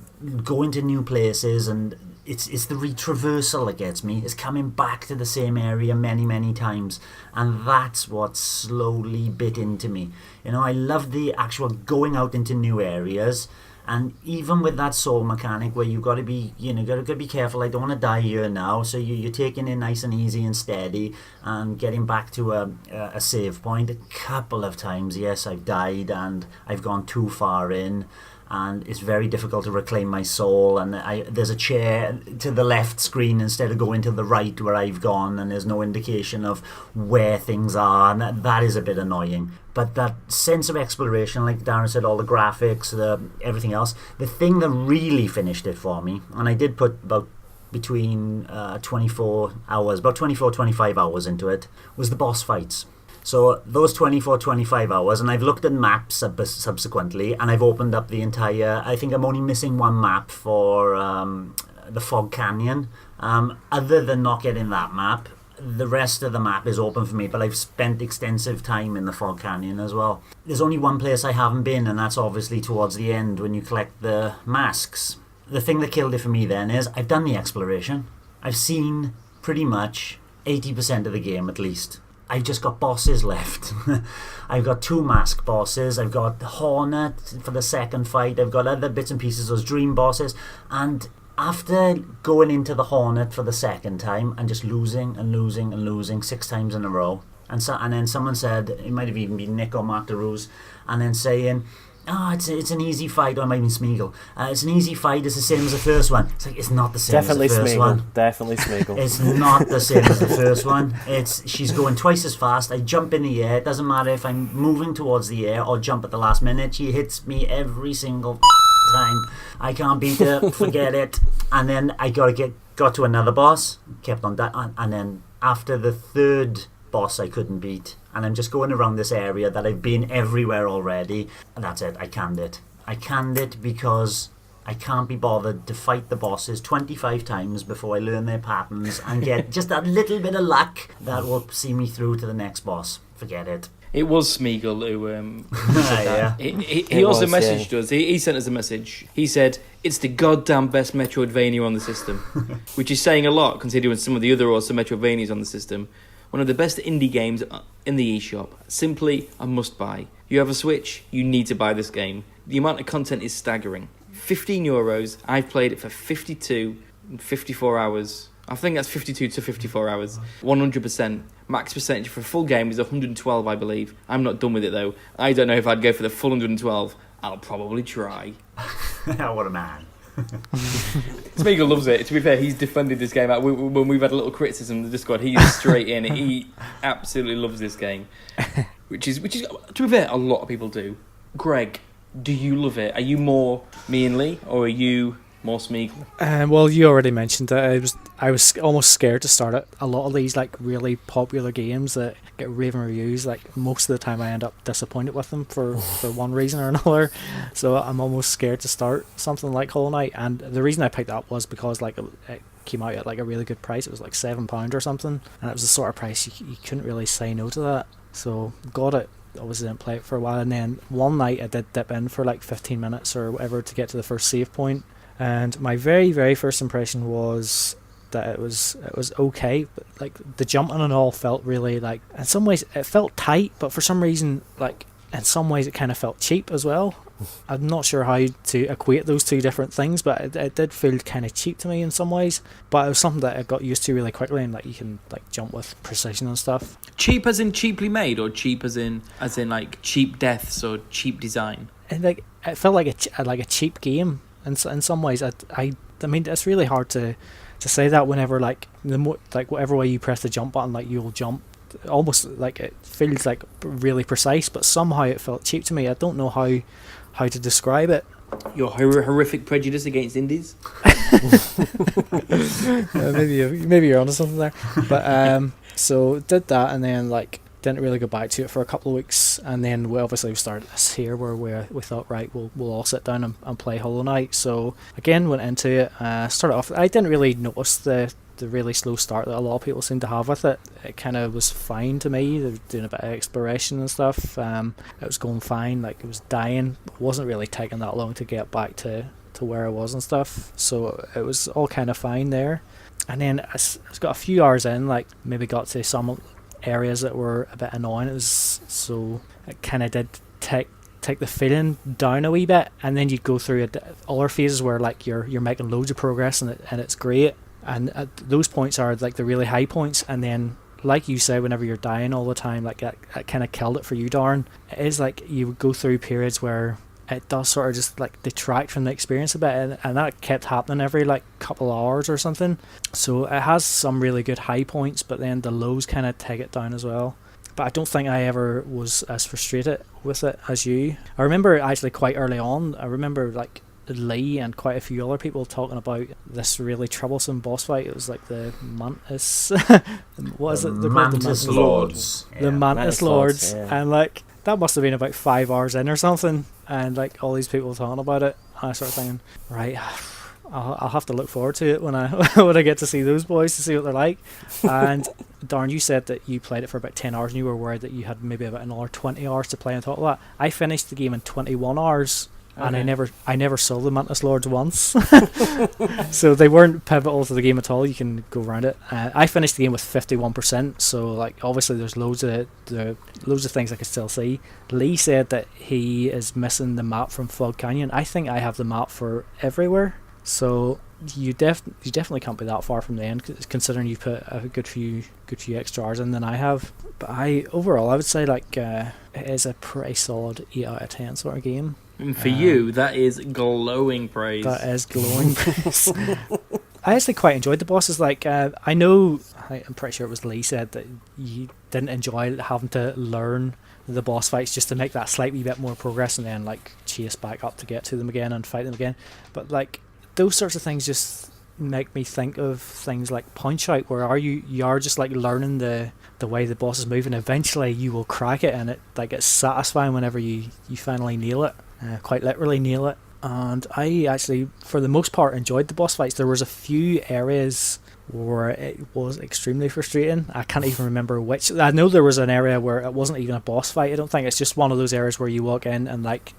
going to new places, and it's the retraversal that gets me. It's coming back to the same area many, many times, and that's what slowly bit into me. I love the actual going out into new areas, and even with that soul mechanic where you got to be, got to be careful. I don't want to die here now, so you're taking it nice and easy and steady, and getting back to a save point. A couple of times, yes, I've died and I've gone too far in, and it's very difficult to reclaim my soul, and there's a chair to the left screen instead of going to the right where I've gone, and there's no indication of where things are, and that is a bit annoying. But that sense of exploration, like Darren said, all the graphics, everything else, the thing that really finished it for me, and I did put about between 24, 25 hours into it, was the boss fights. So those 24, 25 hours, and I've looked at maps subsequently, and I've opened up the entire, I think I'm only missing one map for the Fog Canyon. Other than not getting that map, the rest of the map is open for me, but I've spent extensive time in the Fog Canyon as well. There's only one place I haven't been, and that's obviously towards the end when you collect the masks. The thing that killed it for me then is I've done the exploration. I've seen pretty much 80% of the game at least. I've just got bosses left. I've got 2 mask bosses. I've got Hornet for the second fight. I've got other bits and pieces, those dream bosses. And after going into the Hornet for the second time and just losing and losing and losing 6 times in a row, and then someone said, it might have even been Nick or Mark DeRose, and then saying, it's an easy fight, or it might be Smeagol. It's an easy fight, it's the same as the first one. It's like, it's not the same as the first one. Definitely Smeagol. It's not the same as the first one. She's going twice as fast. I jump in the air. It doesn't matter if I'm moving towards the air or jump at the last minute. She hits me every single time. I can't beat her. Forget it. And then I got to another boss. Kept on that. And then after the third boss I couldn't beat, and I'm just going around this area that I've been everywhere already, and that's it. I canned it. I canned it because I can't be bothered to fight the bosses 25 times before I learn their patterns and get just that little bit of luck that will see me through to the next boss. Forget it. It was Smeagol who said that. He It also was, messaged us. He sent us a message. He said, "It's the goddamn best Metroidvania on the system," which is saying a lot considering some of the other awesome Metroidvanias on the system. One of the best indie games in the eShop. Simply a must-buy. You have a Switch, you need to buy this game. The amount of content is staggering. €15. I've played it for 52 and 54 hours. I think that's 52 to 54 hours. 100%. Max percentage for a full game is 112, I believe. I'm not done with it, though. I don't know if I'd go for the full 112. I'll probably try. What a man. Smeagol loves it. To be fair, he's defended this game. When we've had a little criticism of the Discord, he's straight in. He absolutely loves this game. Which is, to be fair, a lot of people do. Greg, do you love it? Are you more me and Lee, or are you more Smeagol? Well, you already mentioned that. I was almost scared to start it. A lot of these like really popular games that get raving reviews, like most of the time I end up disappointed with them for one reason or another. So I'm almost scared to start something like Hollow Knight. And the reason I picked that up was because like it came out at like a really good price. It was like £7 or something, and it was the sort of price you couldn't really say no to that. So got it. Obviously didn't play it for a while, and then one night I did dip in for like 15 minutes or whatever to get to the first save point. And my very, very first impression was that it was okay, but like the jumping and all felt really like, in some ways it felt tight, but for some reason like in some ways it kind of felt cheap as well. I'm not sure how to equate those two different things, but it did feel kind of cheap to me in some ways. But it was something that I got used to really quickly, and like you can like jump with precision and stuff. Cheap as in cheaply made, or cheap as in like cheap deaths or cheap design? And like it felt like a cheap game in some ways. I mean it's really hard to say that whenever like whatever way you press the jump button, like you'll jump. Almost like it feels like really precise, but somehow it felt cheap to me. I don't know how to describe it. Your horrific prejudice against indies? Maybe you're onto something there. But so did that, and then like didn't really go back to it for a couple of weeks, and then we started this here where we thought, right, we'll all sit down and play Hollow Knight. So again went into it, started off. I didn't really notice the really slow start that a lot of people seem to have with it. It kind of was fine to me. They were doing a bit of exploration and stuff. It was going fine. Like it was dying. It wasn't really taking that long to get back to where I was and stuff. So it was all kind of fine there. And then I got a few hours in, like maybe got to some areas that were a bit annoying. So it kind of did take the feeling down a wee bit. And then you go through other phases where like you're making loads of progress and it's great. And those points are like the really high points, and then like you say, whenever you're dying all the time, like that kind of killed it for you, Darren. It is like you would go through periods where it does sort of just like detract from the experience a bit, and that kept happening every like couple of hours or something. So it has some really good high points, but then the lows kind of take it down as well. But I don't think I ever was as frustrated with it as you. I remember actually quite early on, I remember like Lee and quite a few other people talking about this really troublesome boss fight. It was like the Mantis what is it? The Mantis Lords. The Mantis Lords. Yeah. And like that must have been about 5 hours in or something, and like all these people talking about it, and I started thinking, right, I'll have to look forward to it when I get to see those boys, to see what they're like. And Darren, you said that you played it for about 10 hours and you were worried that you had maybe about another 20 hours to play on top of that. I finished the game in 21 hours. Okay. And I never saw the Mantis Lords once, so they weren't pivotal to the game at all. You can go around it. I finished the game with 51%, so like obviously there's loads of things I could still see. Lee said that he is missing the map from Fog Canyon. I think I have the map for everywhere, so you definitely can't be that far from the end, considering you put a good few extra hours in than I have. But overall I would say like it is a pretty solid 8 out of 10 sort of game. And for you, that is glowing praise. That is glowing praise. I actually quite enjoyed the bosses. Like, I'm pretty sure it was Lee said that you didn't enjoy having to learn the boss fights just to make that slightly bit more progress and then like chase back up to get to them again and fight them again. But like those sorts of things just make me think of things like Punch Out, where you are just like learning the way the boss is moving. Eventually you will crack it, and it's satisfying whenever you finally nail it. quite literally nail it. And I actually, for the most part, enjoyed the boss fights. There was a few areas where it was extremely frustrating. I can't even remember which. I know there was an area where it wasn't even a boss fight. I don't think it's just one of those areas where you walk in and like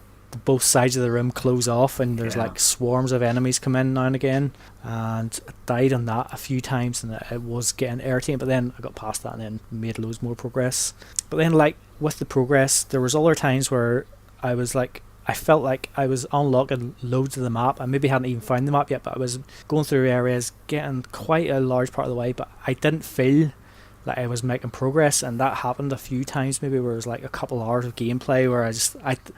both sides of the room close off, and there's like swarms of enemies come in now and again. And I died on that a few times, and it was getting irritating. But then I got past that and then made loads more progress. But then, like with the progress, there was other times where I was like, I felt like I was unlocking loads of the map. I maybe hadn't even found the map yet, but I was going through areas, getting quite a large part of the way, but I didn't feel like I was making progress. And that happened a few times, maybe where it was like a couple hours of gameplay where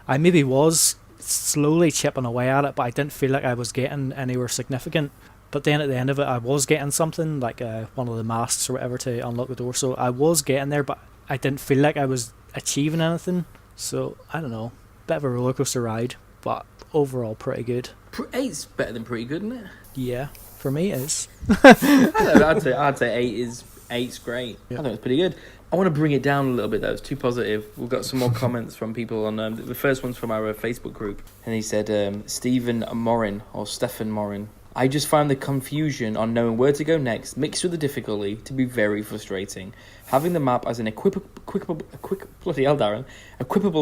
I maybe was slowly chipping away at it, but I didn't feel like I was getting anywhere significant. But then at the end of it, I was getting something, like one of the masks or whatever to unlock the door. So I was getting there, but I didn't feel like I was achieving anything. So, I don't know. Bit of a roller coaster ride, but overall pretty good. 8's better than pretty good, isn't it? Yeah, for me it is. I'd say 8's great. Yeah. I think it's pretty good. I want to bring it down a little bit though. It's too positive. We've got some more comments from people on the first one's from our Facebook group, and he said Stephen Morin or Stefan Morin. I just found the confusion on knowing where to go next, mixed with the difficulty, to be very frustrating. Having the map as an equipable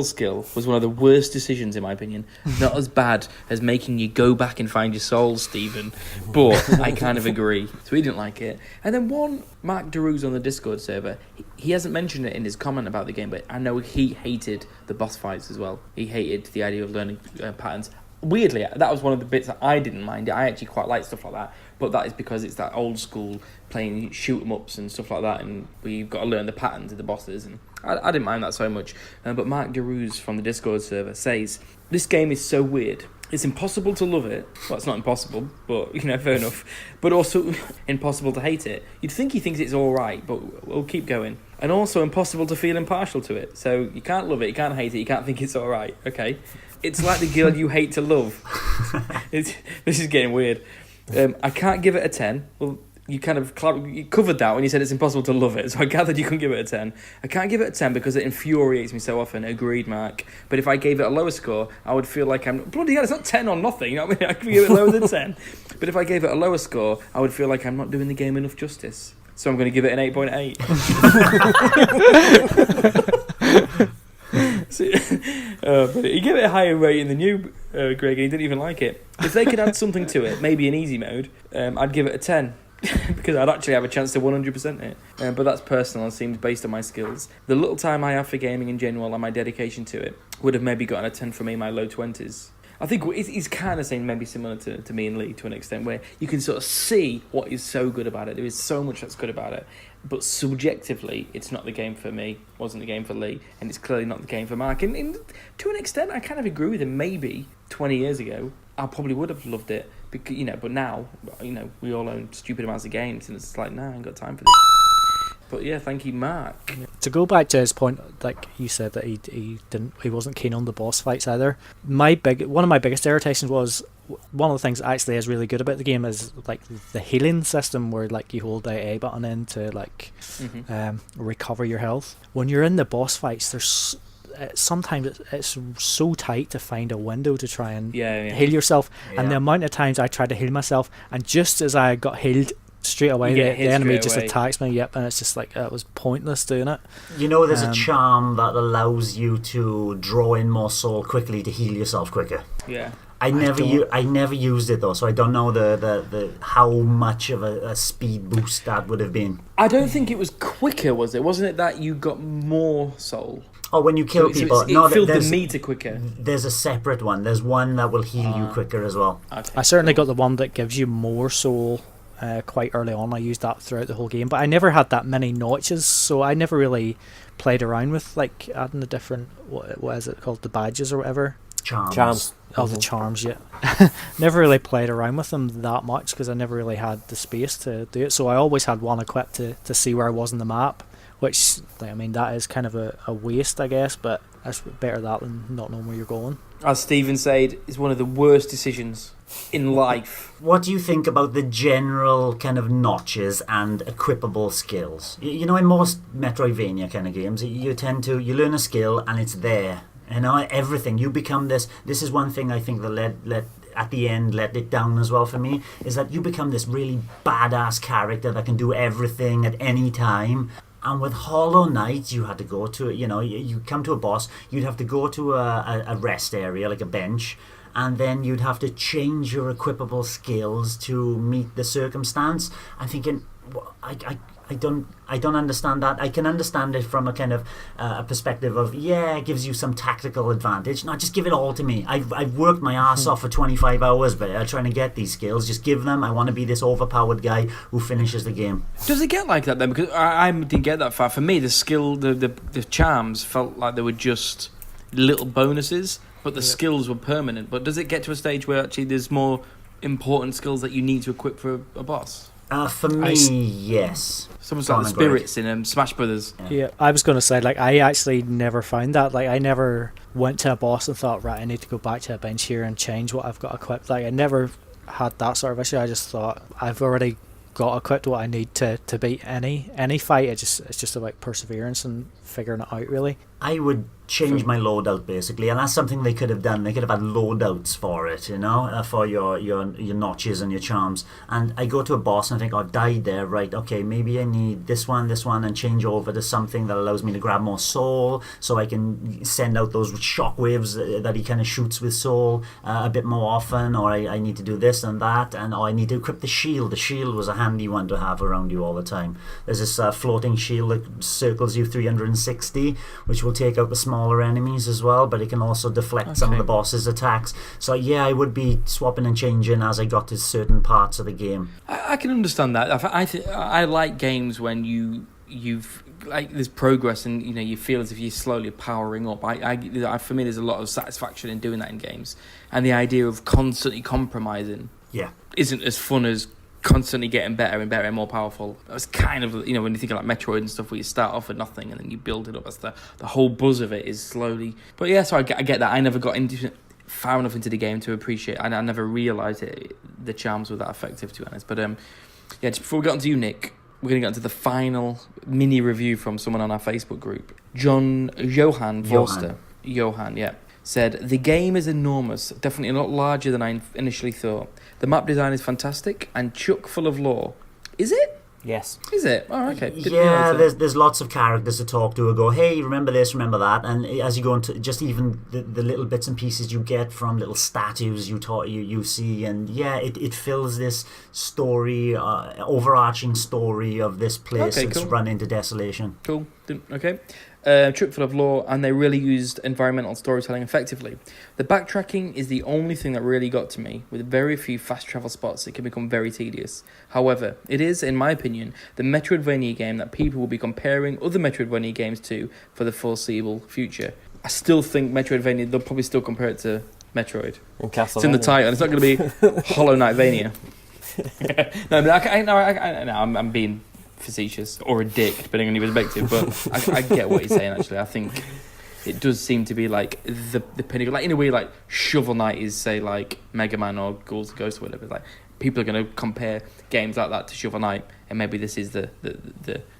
skill was one of the worst decisions in my opinion. Not as bad as making you go back and find your soul, Stephen, but I kind of agree. So he didn't like it. And then one, Mark DeRue's on the Discord server, he hasn't mentioned it in his comment about the game, but I know he hated the boss fights as well. He hated the idea of learning patterns. Weirdly, that was one of the bits that I didn't mind. I actually quite like stuff like that, but that is because it's that old school playing shoot 'em ups and stuff like that, and we've got to learn the patterns of the bosses, and I didn't mind that so much. But Mark DeRue's from the Discord server says, this game is so weird. It's impossible to love it. Well, it's not impossible, but, fair enough. But also impossible to hate it. You'd think he thinks it's all right, but we'll keep going. And also impossible to feel impartial to it. So you can't love it, you can't hate it, you can't think it's all right. Okay. It's like the girl you hate to love. This is getting weird. I can't give it a 10. Well, you kind of you covered that when you said it's impossible to love it, so I gathered you couldn't give it a 10. I can't give it a 10 because it infuriates me so often. Agreed, Mark. But if I gave it a lower score, I would feel like I'm... Bloody hell, it's not 10 or nothing, you know what I mean? I could give it lower than 10. But if I gave it a lower score, I would feel like I'm not doing the game enough justice. So I'm going to give it an 8.8. But he gave it a higher rating than you, Greg, and he didn't even like it. If they could add something to it, maybe an easy mode, I'd give it a 10. Because I'd actually have a chance to 100% it. But that's personal and seems based on my skills. The little time I have for gaming in general and my dedication to it would have maybe gotten a 10 from me in my low 20s. I think he's kind of saying maybe similar to me and Lee to an extent, where you can sort of see what is so good about it. There is so much that's good about it. But subjectively, it's not the game for me, wasn't the game for Lee, and it's clearly not the game for Mark. And to an extent, I kind of agree with him. Maybe 20 years ago, I probably would have loved it. Because, but now, we all own stupid amounts of games, and it's like, nah, I ain't got time for this. But yeah, thank you, Mark. To go back to his point, like you said that he wasn't keen on the boss fights either. One of my biggest irritations was, one of the things that actually is really good about the game is like the healing system, where like you hold the A button in to like recover your health. When you're in the boss fights, there's sometimes it's so tight to find a window to try and heal yourself, and the amount of times I tried to heal myself, and just as I got healed, straight away the enemy just attacks me. Yep, and it's just like it was pointless doing it. There's a charm that allows you to draw in more soul quickly to heal yourself quicker. Yeah. I never used it though, so I don't know the how much of a speed boost that would have been. I don't think it was quicker, was it? Wasn't it that you got more soul? Oh, when you kill people, it filled the meter quicker. There's a separate one. There's one that will heal you quicker as well. Okay. I certainly got the one that gives you more soul. Quite early on, I used that throughout the whole game, but I never had that many notches, so I never really played around with like adding the different what is it called, the badges or whatever. Charms. Oh, the charms, yeah. Never really played around with them that much because I never really had the space to do it, so I always had one equipped to see where I was in the map, which, I mean, that is kind of a waste, I guess, but that's better that than not knowing where you're going. As Stephen said, it's one of the worst decisions in life. What do you think about the general kind of notches and equipable skills? In most Metroidvania kind of games, you learn a skill and it's there. You know, everything. You become this. This is one thing I think that let at the end let it down as well for me, is that you become this really badass character that can do everything at any time. And with Hollow Knight, you had to go to, you come to a boss, you'd have to go to a rest area, like a bench, and then you'd have to change your equipable skills to meet the circumstance. I'm thinking, I don't understand that. I can understand it from a kind of a perspective of, it gives you some tactical advantage. No, just give it all to me. I've worked my ass off for 25 hours trying to get these skills. Just give them. I want to be this overpowered guy who finishes the game. Does it get like that then? Because I didn't get that far. For me, the skill, the charms felt like they were just little bonuses, but the skills were permanent. But does it get to a stage where actually there's more important skills that you need to equip for a boss? For me, yes. Someone's like the spirits in Smash Brothers. Yeah, I was going to say, like, I actually never found that. Like, I never went to a boss and thought, right, I need to go back to a bench here and change what I've got equipped. Like, I never had that sort of issue. I just thought, I've already got equipped what I need to beat any fight. It's just about perseverance and figuring it out, really. I would change my loadout basically, and that's something they could have done. They could have had loadouts for it, for your notches and your charms. And I go to a boss and I think, I died there, right? Okay, maybe I need this one, and change over to something that allows me to grab more soul, so I can send out those shockwaves that he kind of shoots with soul a bit more often. Or I need to do this and that, and I need to equip the shield. The shield was a handy one to have around you all the time. There's this floating shield that circles you 360, which will take out the smaller enemies as well, but it can also deflect some of the boss's attacks. So I would be swapping and changing as I got to certain parts of the game. I can understand that. I like games when you've like there's progress and you feel as if you're slowly powering up. For me, there's a lot of satisfaction in doing that in games, and the idea of constantly compromising isn't as fun as constantly getting better and better and more powerful. It's kind of, when you think of like Metroid and stuff, where you start off with nothing and then you build it up. That's the whole buzz of it is slowly. But yeah, so I get that. I never got far enough into the game to appreciate. I never realised the charms were that effective, to be honest. But just before we get on to you, Nick, we're going to get into the final mini review from someone on our Facebook group. Johan Forster. Johan, yeah. Said, the game is enormous, definitely a lot larger than I initially thought. The map design is fantastic and chock full of lore. Is it? Yes. Is it? Oh, okay. There's lots of characters to talk to who go, hey, remember this, remember that, and as you go into just even the little bits and pieces you get from little statues you see, and it fills this story, overarching story of this place that's run into desolation. Cool. Okay. Chock full of lore, and they really used environmental storytelling effectively. The backtracking is the only thing that really got to me. With very few fast travel spots, it can become very tedious. However, it is, in my opinion, the Metroidvania game that people will be comparing other Metroidvania games to for the foreseeable future. I still think Metroidvania, they'll probably still compare it to Metroid. It's in the title. It's not going to be Hollow Knightvania. I'm being facetious or a dick, depending on your perspective, but I get what you're saying. Actually, I think it does seem to be like the pinnacle, like in a way, like Shovel Knight is, say, like Mega Man or Ghouls and Ghosts or whatever. Like people are going to compare games like that to Shovel Knight, and maybe this is the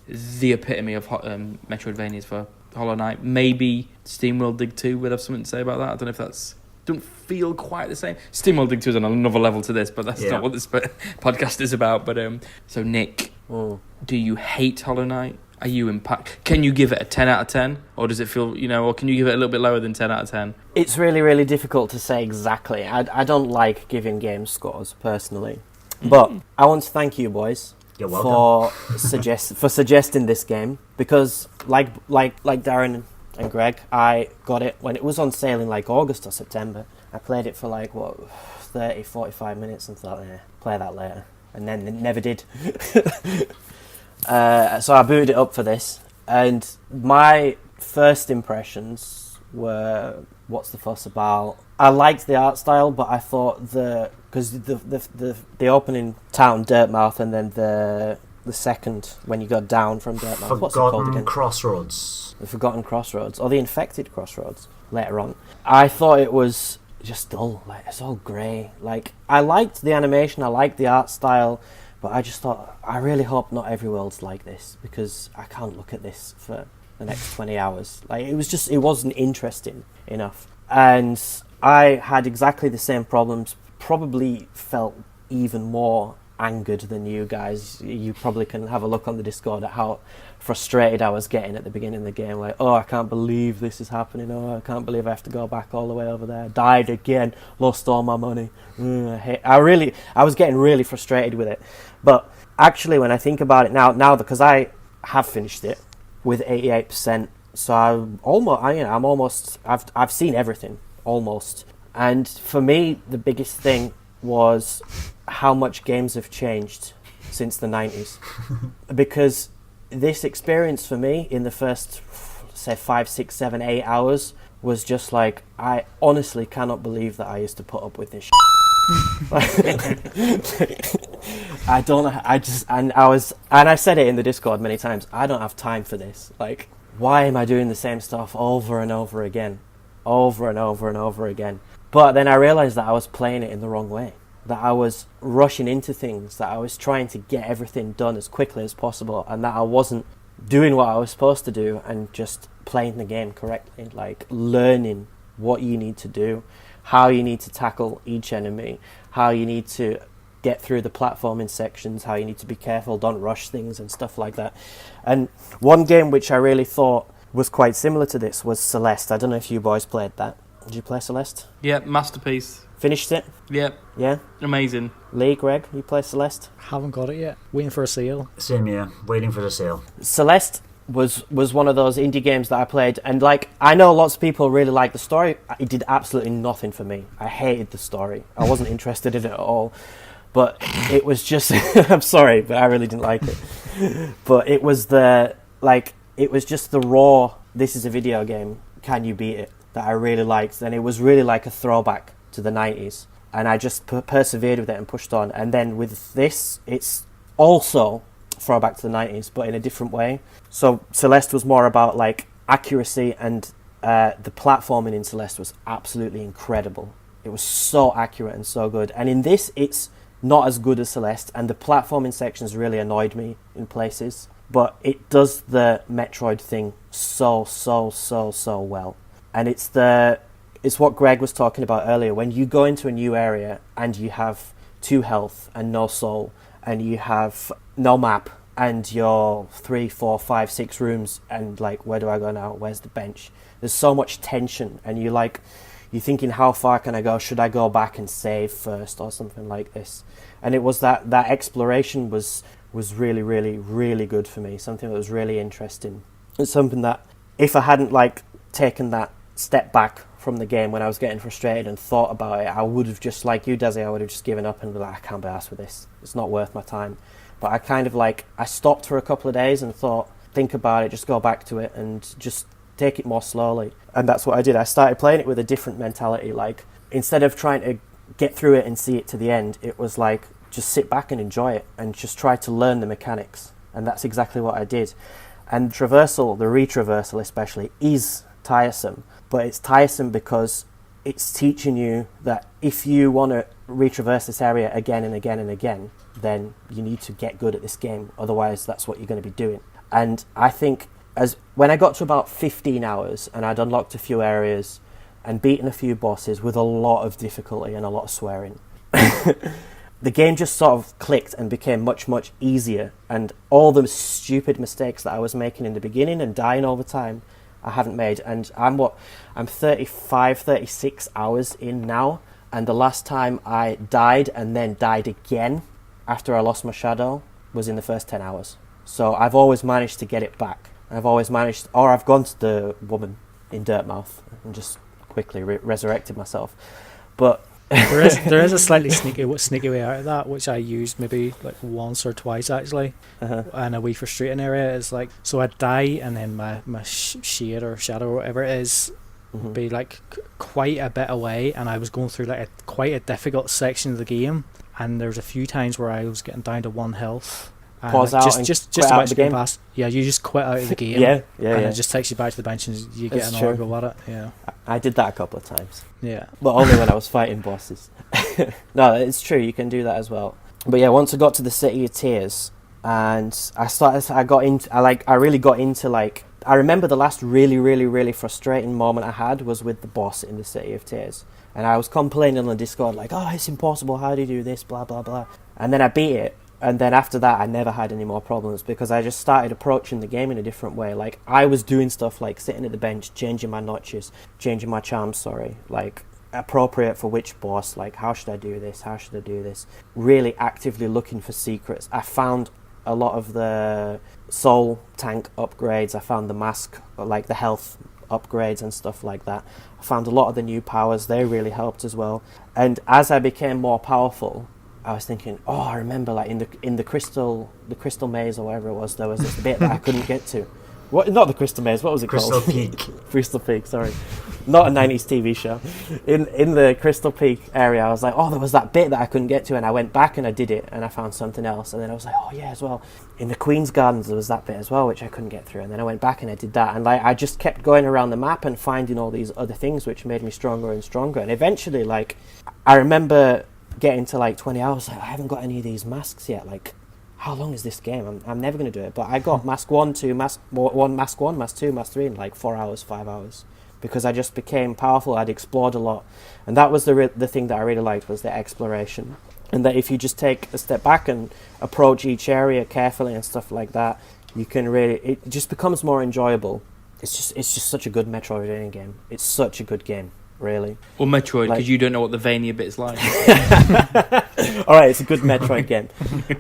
epitome of Metroidvanias for Hollow Knight. Maybe SteamWorld Dig 2 would have something to say about that. I don't know if that's don't feel quite the same. SteamWorld Dig 2 is on another level to this, but that's not what this podcast is about. But so Nick, do you hate Hollow Knight? Are you impact? Can you give it a 10 out of 10, or does it feel, or can you give it a little bit lower than 10 out of 10? It's really, really difficult to say exactly. I don't like giving game scores personally, but I want to thank you boys. You're welcome. for suggesting this game, because like Darren and Greg, I got it when it was on sale in like August or September. I played it for 30-45 minutes and thought, play that later, and then it never did. So I booted it up for this, and my first impressions were, what's the fuss about? I liked the art style, but I thought because the opening town, Dirtmouth, and then the second when you go down from Dirtmouth, what's it called again? Crossroads. The Forgotten Crossroads, or the Infected Crossroads later on. I thought it was just dull, it's all grey. I liked the animation, I liked the art style, but I just thought, I really hope not every world's like this, because I can't look at this for the next 20 hours. Like, it wasn't interesting enough. And I had exactly the same problems, probably felt even more angered than you guys. You probably can have a look on the Discord at how frustrated I was getting at the beginning of the game. Like, oh, I can't believe this is happening. Oh, I can't believe I have to go back all the way over there. Died again. Lost all my money. I was getting really frustrated with it. But actually, when I think about it now because I have finished it with 88%, so I've seen everything almost. And for me, the biggest thing was how much games have changed since the 90s. Because this experience for me in the first, say, 5, 6, 7, 8 hours was just like, I honestly cannot believe that I used to put up with this shit. I don't know. I said it in the Discord many times. I don't have time for this. Like, why am I doing the same stuff over and over again? Over and over and over again. But then I realized that I was playing it in the wrong way. That I was rushing into things, that I was trying to get everything done as quickly as possible, and that I wasn't doing what I was supposed to do and just playing the game correctly, like learning what you need to do, how you need to tackle each enemy, how you need to get through the platforming sections, how you need to be careful, don't rush things and stuff like that. And one game which I really thought was quite similar to this was Celeste. I don't know if you boys played that. Did you play Celeste? Yeah, masterpiece. Finished it? Yep. Yeah? Amazing. Lee, Greg, you play Celeste? Haven't got it yet. Waiting for a sale. Same here, waiting for the sale. Celeste was one of those indie games that I played, and like, I know lots of people really like the story. It did absolutely nothing for me. I hated the story. I wasn't interested in it at all. But it was just I'm sorry, but I really didn't like it. But it was just the raw, this is a video game, can you beat it, that I really liked. And it was really like a throwback to the 90s. And I just persevered with it and pushed on. And then with this, it's also throwback to the 90s, but in a different way. So Celeste was more about like accuracy, and the platforming in Celeste was absolutely incredible. It was so accurate and so good. And in this, it's not as good as Celeste, and the platforming sections really annoyed me in places. But it does the Metroid thing so well. And it's what Greg was talking about earlier. When you go into a new area and you have 2 health and no soul, and you have no map, and you're 3, 4, 5, 6 rooms, and like, where do I go now? Where's the bench? There's so much tension, and you're thinking, how far can I go? Should I go back and save first or something like this? And it was that exploration was really, really, really good for me. Something that was really interesting. It's something that if I hadn't like taken that step back from the game when I was getting frustrated and thought about it, I would have just, like you, Desi, I would have just given up and be like, I can't be arsed with this. It's not worth my time. But I kind of I stopped for a couple of days and thought, think about it, just go back to it and just take it more slowly. And that's what I did. I started playing it with a different mentality. Like, instead of trying to get through it and see it to the end, it was like, just sit back and enjoy it and just try to learn the mechanics. And that's exactly what I did. And the retraversal especially, is tiresome. But it's tiresome because it's teaching you that if you want to retraverse this area again and again and again, then you need to get good at this game. Otherwise, that's what you're going to be doing. And I think when I got to about 15 hours and I'd unlocked a few areas and beaten a few bosses with a lot of difficulty and a lot of swearing, the game just sort of clicked and became much, much easier. And all the stupid mistakes that I was making in the beginning and dying all the time, I haven't made. And I'm 35, 36 hours in now. And the last time I died and then died again after I lost my shadow was in the first 10 hours. So I've always managed to get it back. I've gone to the woman in Dirtmouth and just quickly resurrected myself. But there is a slightly sneaky way out of that, which I used maybe like once or twice actually. In a wee frustrating area is like, so I'd die and then my shade or shadow or whatever it is be like quite a bit away, and I was going through like quite a difficult section of the game, and there's a few times where I was getting down to 1 health. Pause out and just quit out of the game. Past, yeah, you just quit out of the game. yeah, and it just takes you back to the bench and you get another go at it. Yeah, I did that a couple of times. Yeah, but only when I was fighting bosses. No, it's true. You can do that as well. But yeah, once I got to the City of Tears, and I really got into like I remember the last really, really, really frustrating moment I had was with the boss in the City of Tears. And I was complaining on the Discord, like, oh, it's impossible, how do you do this, blah, blah, blah. And then I beat it, and then after that, I never had any more problems, because I just started approaching the game in a different way. Like, I was doing stuff like sitting at the bench, changing my notches, changing my charms, like, appropriate for which boss, like, how should I do this, how should I do this? Really actively looking for secrets. I found a lot of the soul tank upgrades, I found the mask, like the health upgrades and stuff like that. I found a lot of the new powers, they really helped as well. And as I became more powerful, I was thinking, oh, I remember like in the crystal maze or whatever it was, there was this bit that I couldn't get to. What? Not the Crystal Maze. What was it Crystal called? Peak. Crystal Peak. Sorry, not a '90s TV show. In the Crystal Peak area, I was like, oh, there was that bit that I couldn't get to, and I went back and I did it, and I found something else, and then I was like, oh yeah, as well. In the Queen's Gardens, there was that bit as well, which I couldn't get through, and then I went back and I did that, and like I just kept going around the map and finding all these other things, which made me stronger and stronger, and eventually, like, I remember getting to like 20 hours, like I haven't got any of these masks yet, like. How long is this game? I'm never going to do it. But I got Mask 1, 2, Mask 1, Mask 1, Mask 2, Mask 3 in like 4 hours, 5 hours. Because I just became powerful, I'd explored a lot. And that was the thing that I really liked, was the exploration. And that if you just take a step back and approach each area carefully and stuff like that, you can really... It just becomes more enjoyable. It's just such a good Metroidvania game. It's such a good game. Really. Or Metroid, because you don't know what the Vania bit's like. Alright, it's a good Metroid game.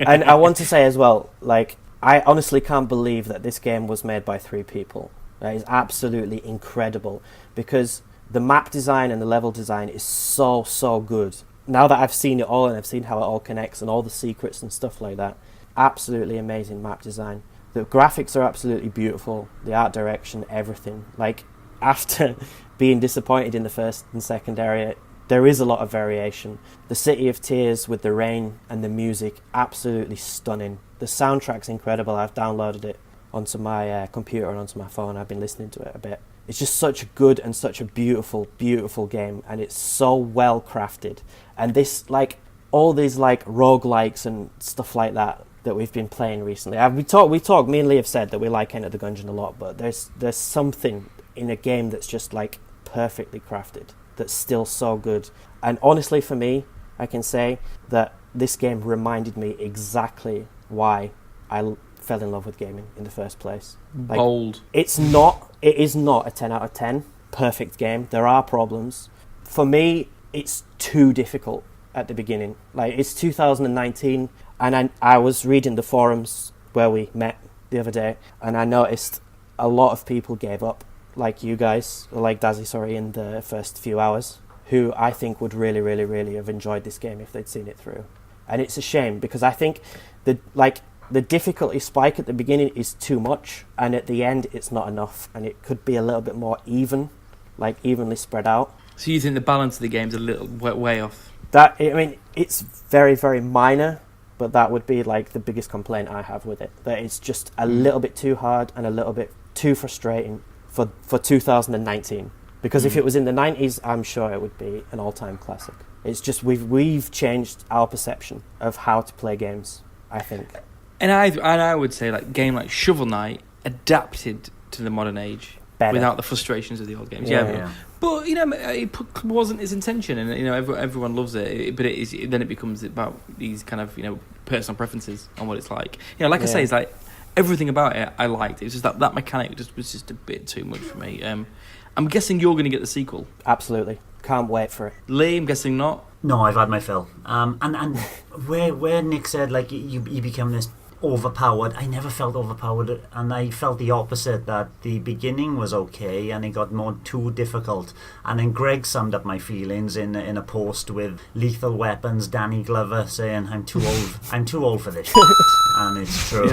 And I want to say as well, like, I honestly can't believe that this game was made by 3 people. That is absolutely incredible, because the map design and the level design is so good. Now that I've seen it all and I've seen how it all connects and all the secrets and stuff like that, absolutely amazing map design. The graphics are absolutely beautiful, the art direction, everything. Like, after being disappointed in the first and second area, there is a lot of variation. The City of Tears with the rain and the music, absolutely stunning. The soundtrack's incredible. I've downloaded it onto my computer and onto my phone. I've been listening to it a bit. It's just such a good and such a beautiful, beautiful game, and it's so well crafted. And this, like, all these like roguelikes and stuff like that we've been playing recently. Me and Lee have said that we like Enter the Gungeon a lot, but there's something in a game that's just like perfectly crafted, that's still so good. And honestly, for me, I can say that this game reminded me exactly why I fell in love with gaming in the first place. Like, Bold. It is not a 10 out of 10 perfect game. There are problems. For me, it's too difficult at the beginning. Like, it's 2019, and I was reading the forums where we met the other day, and I noticed a lot of people gave up, like you guys, or like Dazzy, in the first few hours, who I think would really, really, really have enjoyed this game if they'd seen it through. And it's a shame, because I think the difficulty spike at the beginning is too much, and at the end it's not enough, and it could be a little bit more evenly spread out. So you think the balance of the game's a little way off? It's very, very minor, but that would be like the biggest complaint I have with it. That it's just a little bit too hard and a little bit too frustrating for 2019. Because if it was in the 90s, I'm sure it would be an all-time classic. It's just we've changed our perception of how to play games, I think. And I would say, like, a game like Shovel Knight adapted to the modern age Better. Without the frustrations of the old games. Yeah. But it wasn't his intention, and everyone loves it. But then it becomes about these kind of personal preferences on what it's like. I say, it's like everything about it I liked. It was just that mechanic was just a bit too much for me. I'm guessing you're going to get the sequel. Absolutely, can't wait for it. Lee, I'm guessing not. No, I've had my fill. And where Nick said like you become this overpowered, I never felt overpowered, and I felt the opposite, that the beginning was okay and it got too difficult, and then Greg summed up my feelings in a post with Lethal Weapons Danny Glover saying I'm too old for this shit. And it's true.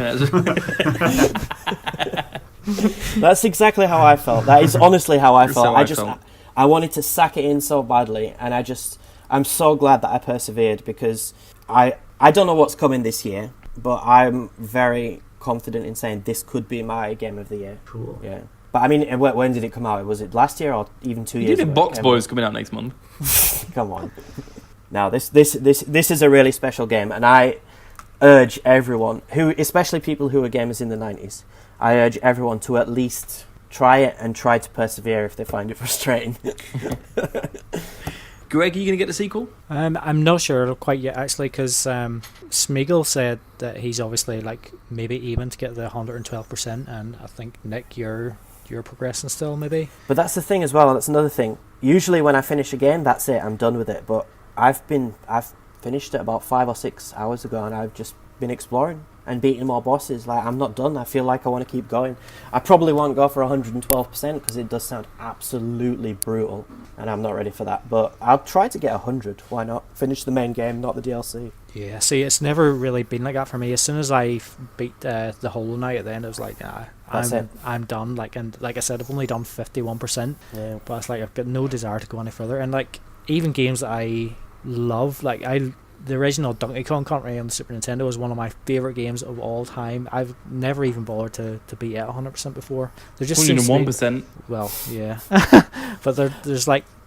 That's exactly how I felt. That is honestly how I felt. I wanted to sack it in so badly, and I'm so glad that I persevered, because I don't know what's coming this year, but I'm very confident in saying this could be my game of the year. Cool. Yeah. But I mean, when did it come out? Was it last year or even 2 years ago? Box Boy's coming out next month. Come on. Now, this is a really special game, and I urge everyone, especially people who were gamers in the 90s, I urge everyone to at least try it and try to persevere if they find it frustrating. Greg, are you going to get the sequel? I'm not sure quite yet, actually, because Smeagol said that he's obviously like maybe aiming to get the 112%, and I think Nick, you're progressing still, maybe. But that's the thing as well, and that's another thing. Usually when I finish a game, that's it, I'm done with it. But I've finished it about 5 or 6 hours ago, and I've just been exploring and beating more bosses. Like, I'm not done. I feel like I want to keep going. I probably won't go for 112% because it does sound absolutely brutal, and I'm not ready for that. But I'll try to get 100. Why not? Finish the main game, not the DLC. Yeah, see, it's never really been like that for me. As soon as I beat the Hollow Knight at the end, I was like, nah, I'm done. Like, and like I said, I've only done 51%. Yeah. But it's like I've got no desire to go any further. And like, even games that I love, like the original Donkey Kong Country on the Super Nintendo is one of my favourite games of all time. I've never even bothered to beat it 100% before. There just seems 101%. Well, yeah. But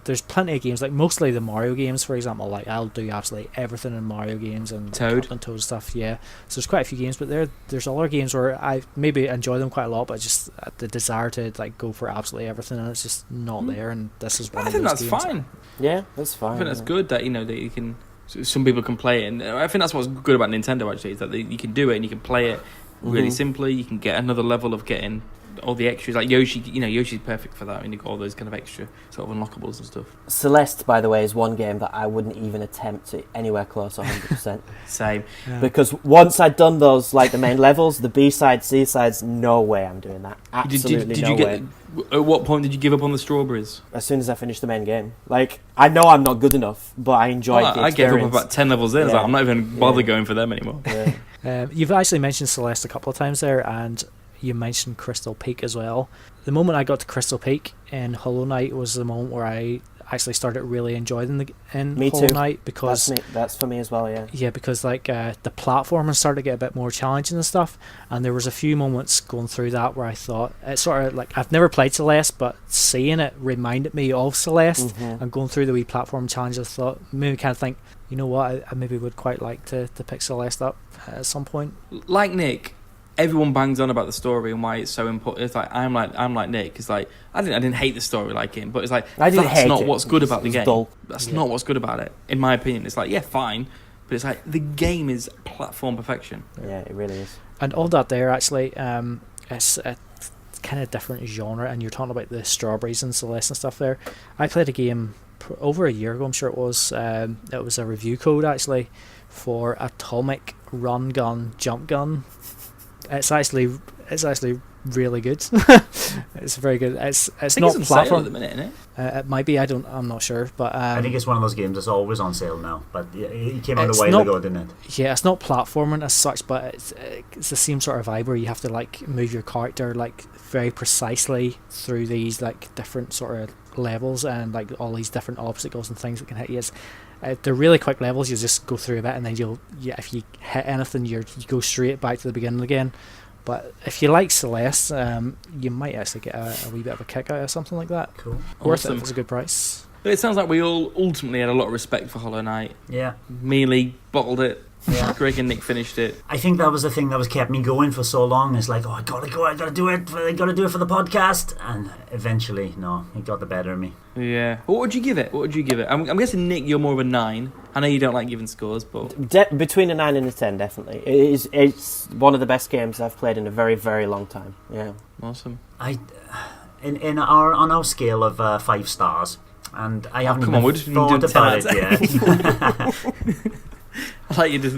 there's plenty of games, like mostly the Mario games, for example. Like, I'll do absolutely everything in Mario games and Toad stuff. Yeah, so there's quite a few games, but there's other games where I maybe enjoy them quite a lot, but just the desire to like go for absolutely everything, and it's just not there. And this is one I of think those that's games. fine. Yeah, that's fine. I think that's good that that you can. Some people can play it, and I think that's what's good about Nintendo actually, is that you can do it and you can play it really simply. You can get another level of getting all the extras, like Yoshi. Yoshi's perfect for that, and you got all those kind of extra sort of unlockables and stuff. Celeste, by the way, is one game that I wouldn't even attempt to anywhere close to 100%. Same. Yeah. Because once I'd done those, like the main levels, the B-sides, C-sides, no way I'm doing that. Absolutely did no you get, way. At what point did you give up on the strawberries? As soon as I finished the main game. Like, I know I'm not good enough, but I enjoyed the I gave experience. up about 10 levels in. I was Yeah. like, I'm not even bother Yeah. going for them anymore. Yeah. You've actually mentioned Celeste a couple of times there, and you mentioned Crystal Peak as well. The moment I got to Crystal Peak in Hollow Knight was the moment where I actually started really enjoying Me Hollow too. Knight, because That's for me as well, yeah. yeah, because like the platforming started to get a bit more challenging and stuff, and there was a few moments going through that where I thought it sort of like, I've never played Celeste, but seeing it reminded me of Celeste, and going through the wee platform challenges, I thought, maybe kind of think, you know what, I maybe would quite like to pick Celeste up at some point. Like Nick, everyone bangs on about the story and why it's so important. It's like I'm like Nick. It's like I didn't hate the story like him, but it's like I didn't that's hate not it. what's good about the It's game. dull. That's not what's good about it, in my opinion. It's like, yeah, fine, but it's like the game is platform perfection. Yeah, it really is. And all that there actually, it's a kind of different genre, and you're talking about the strawberries and Celeste and stuff there. I played a game over a year ago, I'm sure it was. It was a review code actually for Atomic Run Gun Jump Gun. It's actually really good. It's very good. It's not on sale platform at the minute, isn't it? It might be. I'm not sure, but I think it's one of those games that's always on sale now. But it came out a It's while not- ago, didn't it? yeah, it's not platforming as such, but it's the same sort of vibe where you have to like move your character like very precisely through these like different sort of levels, and like all these different obstacles and things that can hit you. They're really quick levels. You just go through a bit, and then if you hit anything, you go straight back to the beginning again. But if you like Celeste, you might actually get a wee bit of a kick out of something like that. Cool. Worth Awesome. it if it's a good price. But it sounds like we all ultimately had a lot of respect for Hollow Knight. Yeah. Mealy bottled it. Yeah. Greg and Nick finished it. I think that was the thing that was kept me going for so long. It's like, oh, I gotta go, I gotta do it for the podcast. And eventually, no, it got the better of me. Yeah. What would you give it? I'm guessing, Nick, you're more of a 9. I know you don't like giving scores, but Between a 9 and a 10, definitely. It's one of the best games I've played in a very, very long time. Yeah. awesome. On our scale of 5 stars, and I haven't come even on, we're just thought doing 10 about out it of yet. I like you just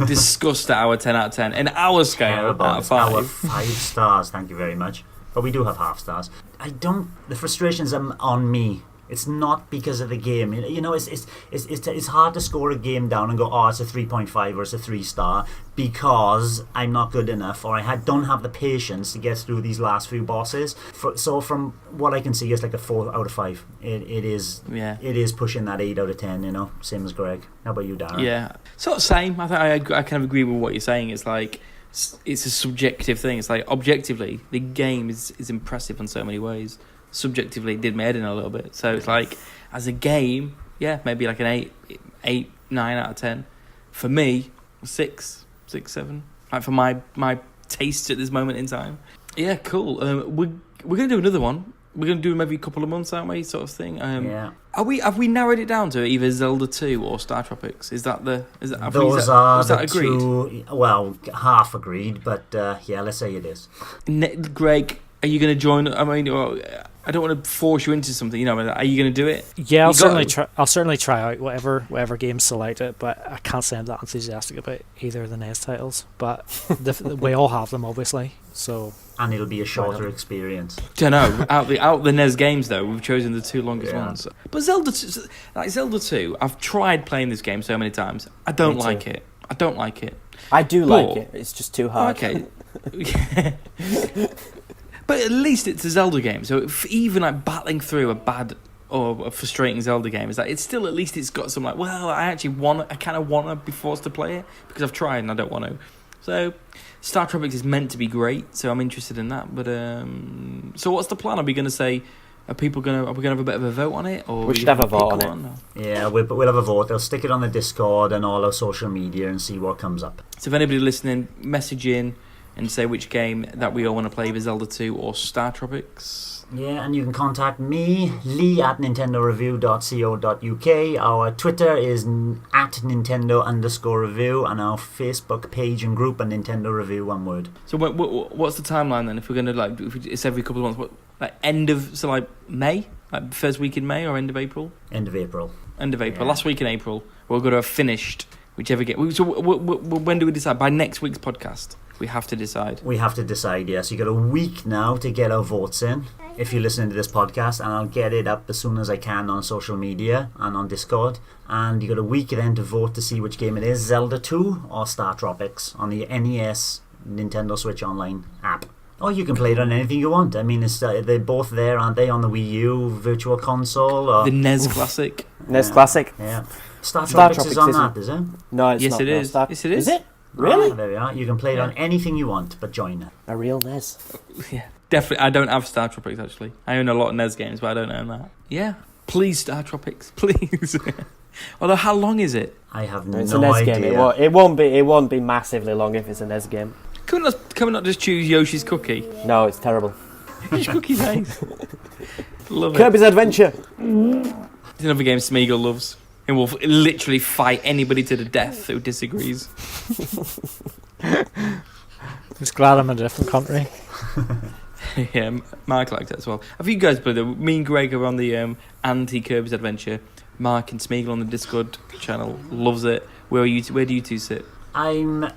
discussed our 10 out of 10. In our scale, Terrible. out of It's our 5. 5 stars. Thank you very much. But we do have half stars. The frustrations are on me. It's not because of the game. You know, it's hard to score a game down and go, oh, it's a 3.5 or it's a 3-star because I'm not good enough, or don't have the patience to get through these last few bosses. So from what I can see, it's like a 4 out of 5. It is pushing that 8 out of 10. You know, same as Greg. How about you, Darren? Yeah, sort of same. I kind of agree with what you're saying. It's like it's a subjective thing. It's like objectively, the game is impressive in so many ways. Subjectively, it did my head in a little bit. So it's like, as a game, yeah, maybe like an 8, 9 out of 10. For me, 6, 7. Like for my taste at this moment in time. Yeah, cool. We're gonna do another one. We're gonna do them every couple of months, aren't we? Sort of thing. Yeah. Have we narrowed it down to either Zelda 2 or Star Tropics? Is that the? Is that agreed? Two. Well, half agreed, but yeah, let's say it is. Greg, are you gonna join? I mean, I don't want to force you into something. You know, are you gonna do it? Yeah, I'll certainly try out whatever games select it, but I can't say I'm that enthusiastic about either of the NES titles. But we all have them, obviously. So. And it'll be a shorter experience. Don't know. out the NES games though, we've chosen the two longest ones. But Zelda 2, I've tried playing this game so many times. I don't like it. I don't like it. I do like it. It's just too hard. Okay. But at least it's a Zelda game. So even like battling through a bad or a frustrating Zelda game, is that it's still at least it's got some like, well, I kind of want to be forced to play it because I've tried and I don't want to. So Star Tropics is meant to be great, so I'm interested in that. But so what's the plan? Are we going to say? Are we going to have a bit of a vote on it, or we should have a vote on it? Yeah, we'll have a vote. They'll stick it on the Discord and all our social media and see what comes up. So if anybody listening, message in and say which game that we all want to play, with Zelda 2 or Star Tropics. Yeah, and you can contact me, Lee, at nintendoreview.co.uk. Our Twitter is at Nintendo_review, and our Facebook page and group are Nintendo Review, one word. So what's the timeline then? If we're going to it's every couple of months, like May? Like first week in May or end of April? End of April. End of April. Yeah. Last week in April, we're going to have finished whichever game. So when do we decide? By next week's podcast? We have to decide. We have to decide, yes. You've got a week now to get our votes in, if you're listening to this podcast, and I'll get it up as soon as I can on social media and on Discord. And you've got a week then to vote to see which game it is, Zelda 2 or Star Tropics, on the NES Nintendo Switch Online app. Or you can play it on anything you want. I mean, they're both there, aren't they, on the Wii U Virtual Console? Or the NES Classic. NES Classic. Yeah. Star Tropics is on that, is it? No, it's yes, not. It is. Yes, it is. Is it? Really? There we are. You can play it on anything you want, but join it. A real NES. Yeah, definitely. I don't have Star Tropics, actually. I own a lot of NES games, but I don't own that. Yeah. Please, Star Tropics. Please. Although, how long is it? I have no idea. It's a NES idea. Game. It won't be massively long if it's a NES game. Can we not just choose Yoshi's Cookie? No, it's terrible. Yoshi's Cookie's nice. Love it. Kirby's Adventure. It's another game Smeagol loves. And will literally fight anybody to the death who disagrees. Just glad I'm in a different country. Yeah, Mark liked it as well. Have you guys played it? Me and Greg are on the anti-Kirby's Adventure. Mark and Smeagol on the Discord channel loves it. Where do you two sit? I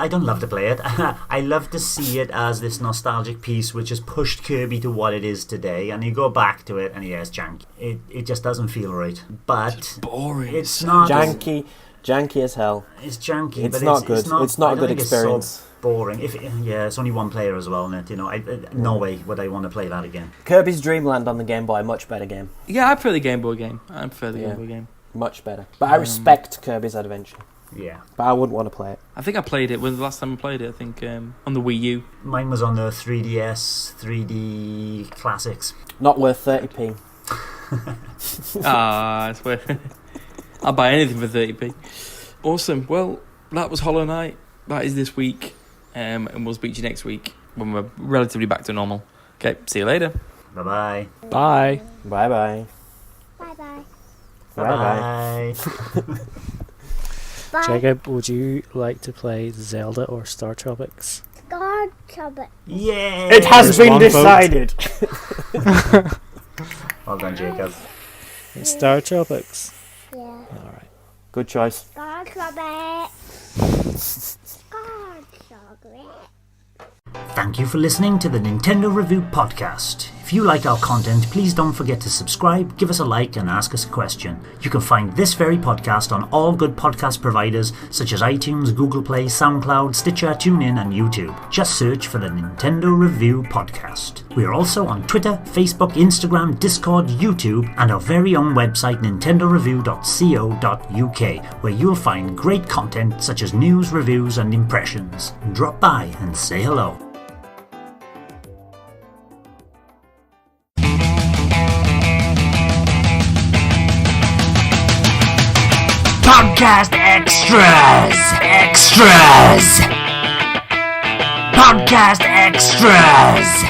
don't love to play it. I love to see it as this nostalgic piece which has pushed Kirby to what it is today, and you go back to it and it's janky. It just doesn't feel right. But it's boring. It's not janky as hell. It's janky. It's but not good. It's not a good experience. It's so boring. It's only one player as well, isn't it? You know, no way would I want to play that again. Kirby's Dream Land on the Game Boy, much better game. Yeah, I prefer the Game Boy game. Game Boy game. Much better. But I respect Kirby's Adventure. Yeah. But I wouldn't want to play it. I think I played it when the last time I played it, I think on the Wii U. Mine was on the 3DS, 3D Classics. Not worth 30p. I swear. I'll buy anything for 30p. Awesome. Well, that was Hollow Knight. That is this week. And we'll speak to you next week when we're relatively back to normal. Okay, see you later. Bye-bye. Bye. Bye-bye. Bye-bye. Bye-bye. Bye. Jacob, would you like to play Zelda or Star Tropics? Star Tropics. Yay! It has been decided. Well done, Jacob. Star Tropics. Yeah. Alright. Good choice. Star Tropics. Star Tropics. Thank you for listening to the Nintendo Review Podcast. If you like our content, please don't forget to subscribe, give us a like, and ask us a question. You can find this very podcast on all good podcast providers such as iTunes, Google Play, SoundCloud, Stitcher, TuneIn, and YouTube. Just search for the Nintendo Review Podcast. We are also on Twitter, Facebook, Instagram, Discord, YouTube, and our very own website, nintendoreview.co.uk, where you'll find great content such as news, reviews, and impressions. Drop by and say hello. Podcast extras! Podcast extras.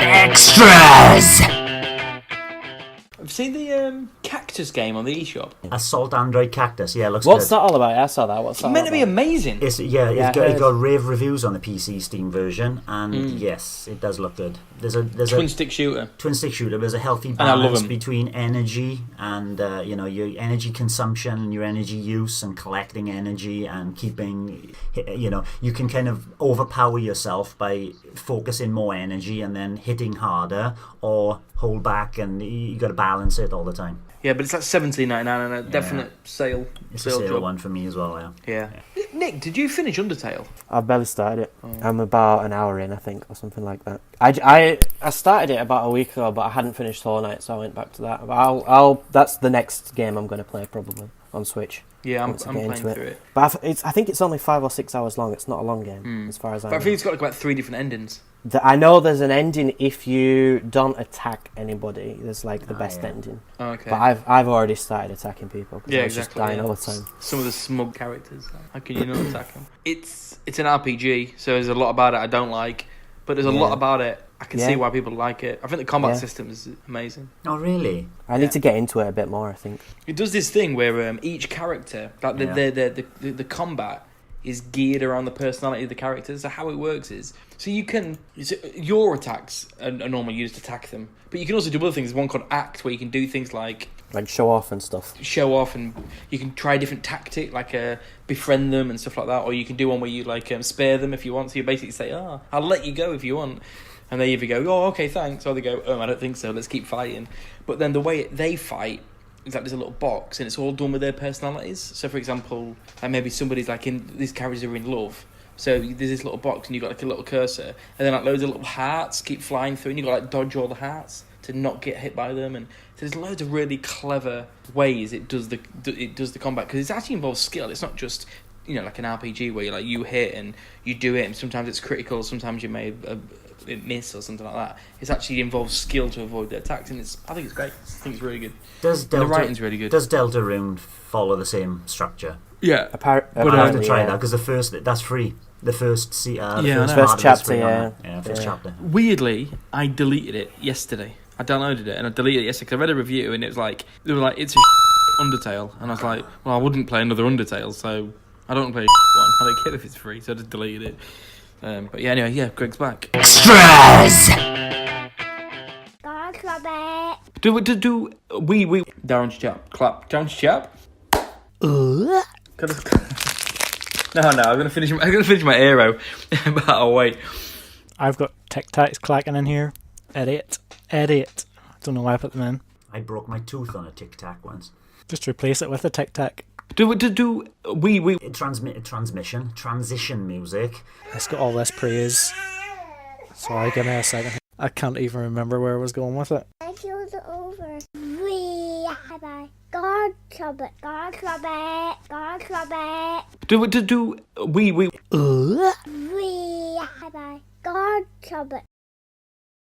Have you seen the Cactus game on the eShop? Assault Android Cactus. Yeah, looks What's good. that all about? I saw that. What's that It's meant to be all about? amazing. It's, Yeah, it I got heard. rave reviews on the PC Steam version, and yes, it does look good. There's a Twin stick shooter. twin stick shooter. There's a healthy I love balance 'em. between energy and your energy consumption and your energy use, and collecting energy and keeping. You can kind of overpower yourself by focusing more energy and then hitting harder, or hold back, and you got to balance it all the time. Yeah, but it's like $17.99 and a definite sale. It's a sale job. one for me as well. Yeah. Nick, did you finish Undertale? I've barely started it. I'm about an hour in, I think, or something like that. I started it about a week ago, but I hadn't finished Hollow Knight, so I went back to that. But that's the next game I'm going to play, probably, on Switch. Yeah, I'm once I get playing into it. through it. But I think it's only 5 or 6 hours long. It's not a long game, as far as I But I know. think it's got like about 3 different endings. I know there's an ending if you don't attack anybody. There's like the best ending. Oh, okay. But I've already started attacking people because Yeah, I was exactly, just dying yeah. all the time. Some of the smug characters. How can you not attack them? It's an RPG, so there's a lot about it I don't like, but there's a lot about it I can see why people like it. I think the combat system is amazing. Oh, really? I need to get into it a bit more, I think. It does this thing where each character, like the combat, is geared around the personality of the characters. So how it works is, your attacks are normal. You just attack them, but you can also do other things. There's one called Act, where you can do things like Show off and stuff. show off, and you can try a different tactic, like befriend them and stuff like that. Or you can do one where you spare them if you want. So you basically say, I'll let you go if you want. And they either go, oh, okay, thanks, or they go, I don't think so, let's keep fighting. But then the way they fight is like there's a little box, and it's all done with their personalities. So, for example, maybe somebody's these characters are in love. So there's this little box, and you've got like a little cursor, and then like loads of little hearts keep flying through, and you've got to like dodge all the hearts to not get hit by them. And so there's loads of really clever ways it does the combat, because it actually involves skill. It's not just like an RPG where you hit and you do it, and sometimes it's critical, sometimes you may miss or something like that. It actually involves skill to avoid the attacks, and I think it's great. I think it's really good. The writing's really good. Does Deltarune follow the same structure? Yeah. I have to Apparently, try that, because that's free. The first First chapter, first chapter. Weirdly, I deleted it yesterday. I downloaded it and I deleted it yesterday because I read a review and it was like, they were like, it's a Undertale, and I was like, well, I wouldn't play another Undertale, so I don't play one. I don't care if it's free, so I just deleted it. But yeah, anyway, Greg's back. Extras! God love it. Do we Darren's chap clap Darren's chap. No, I'm gonna finish my arrow, but I'll wait. I've got Tic Tacs clacking in here. Idiot. Don't know why I put them in. I broke my tooth on a Tic Tac once. Just replace it with a Tic Tac. Transition music. It's got all this praise. Sorry, give me a second. I can't even remember where I was going with it. I feel it over. Bye-bye. God love it. God love it. God love it. Do we Bye-bye. God love it.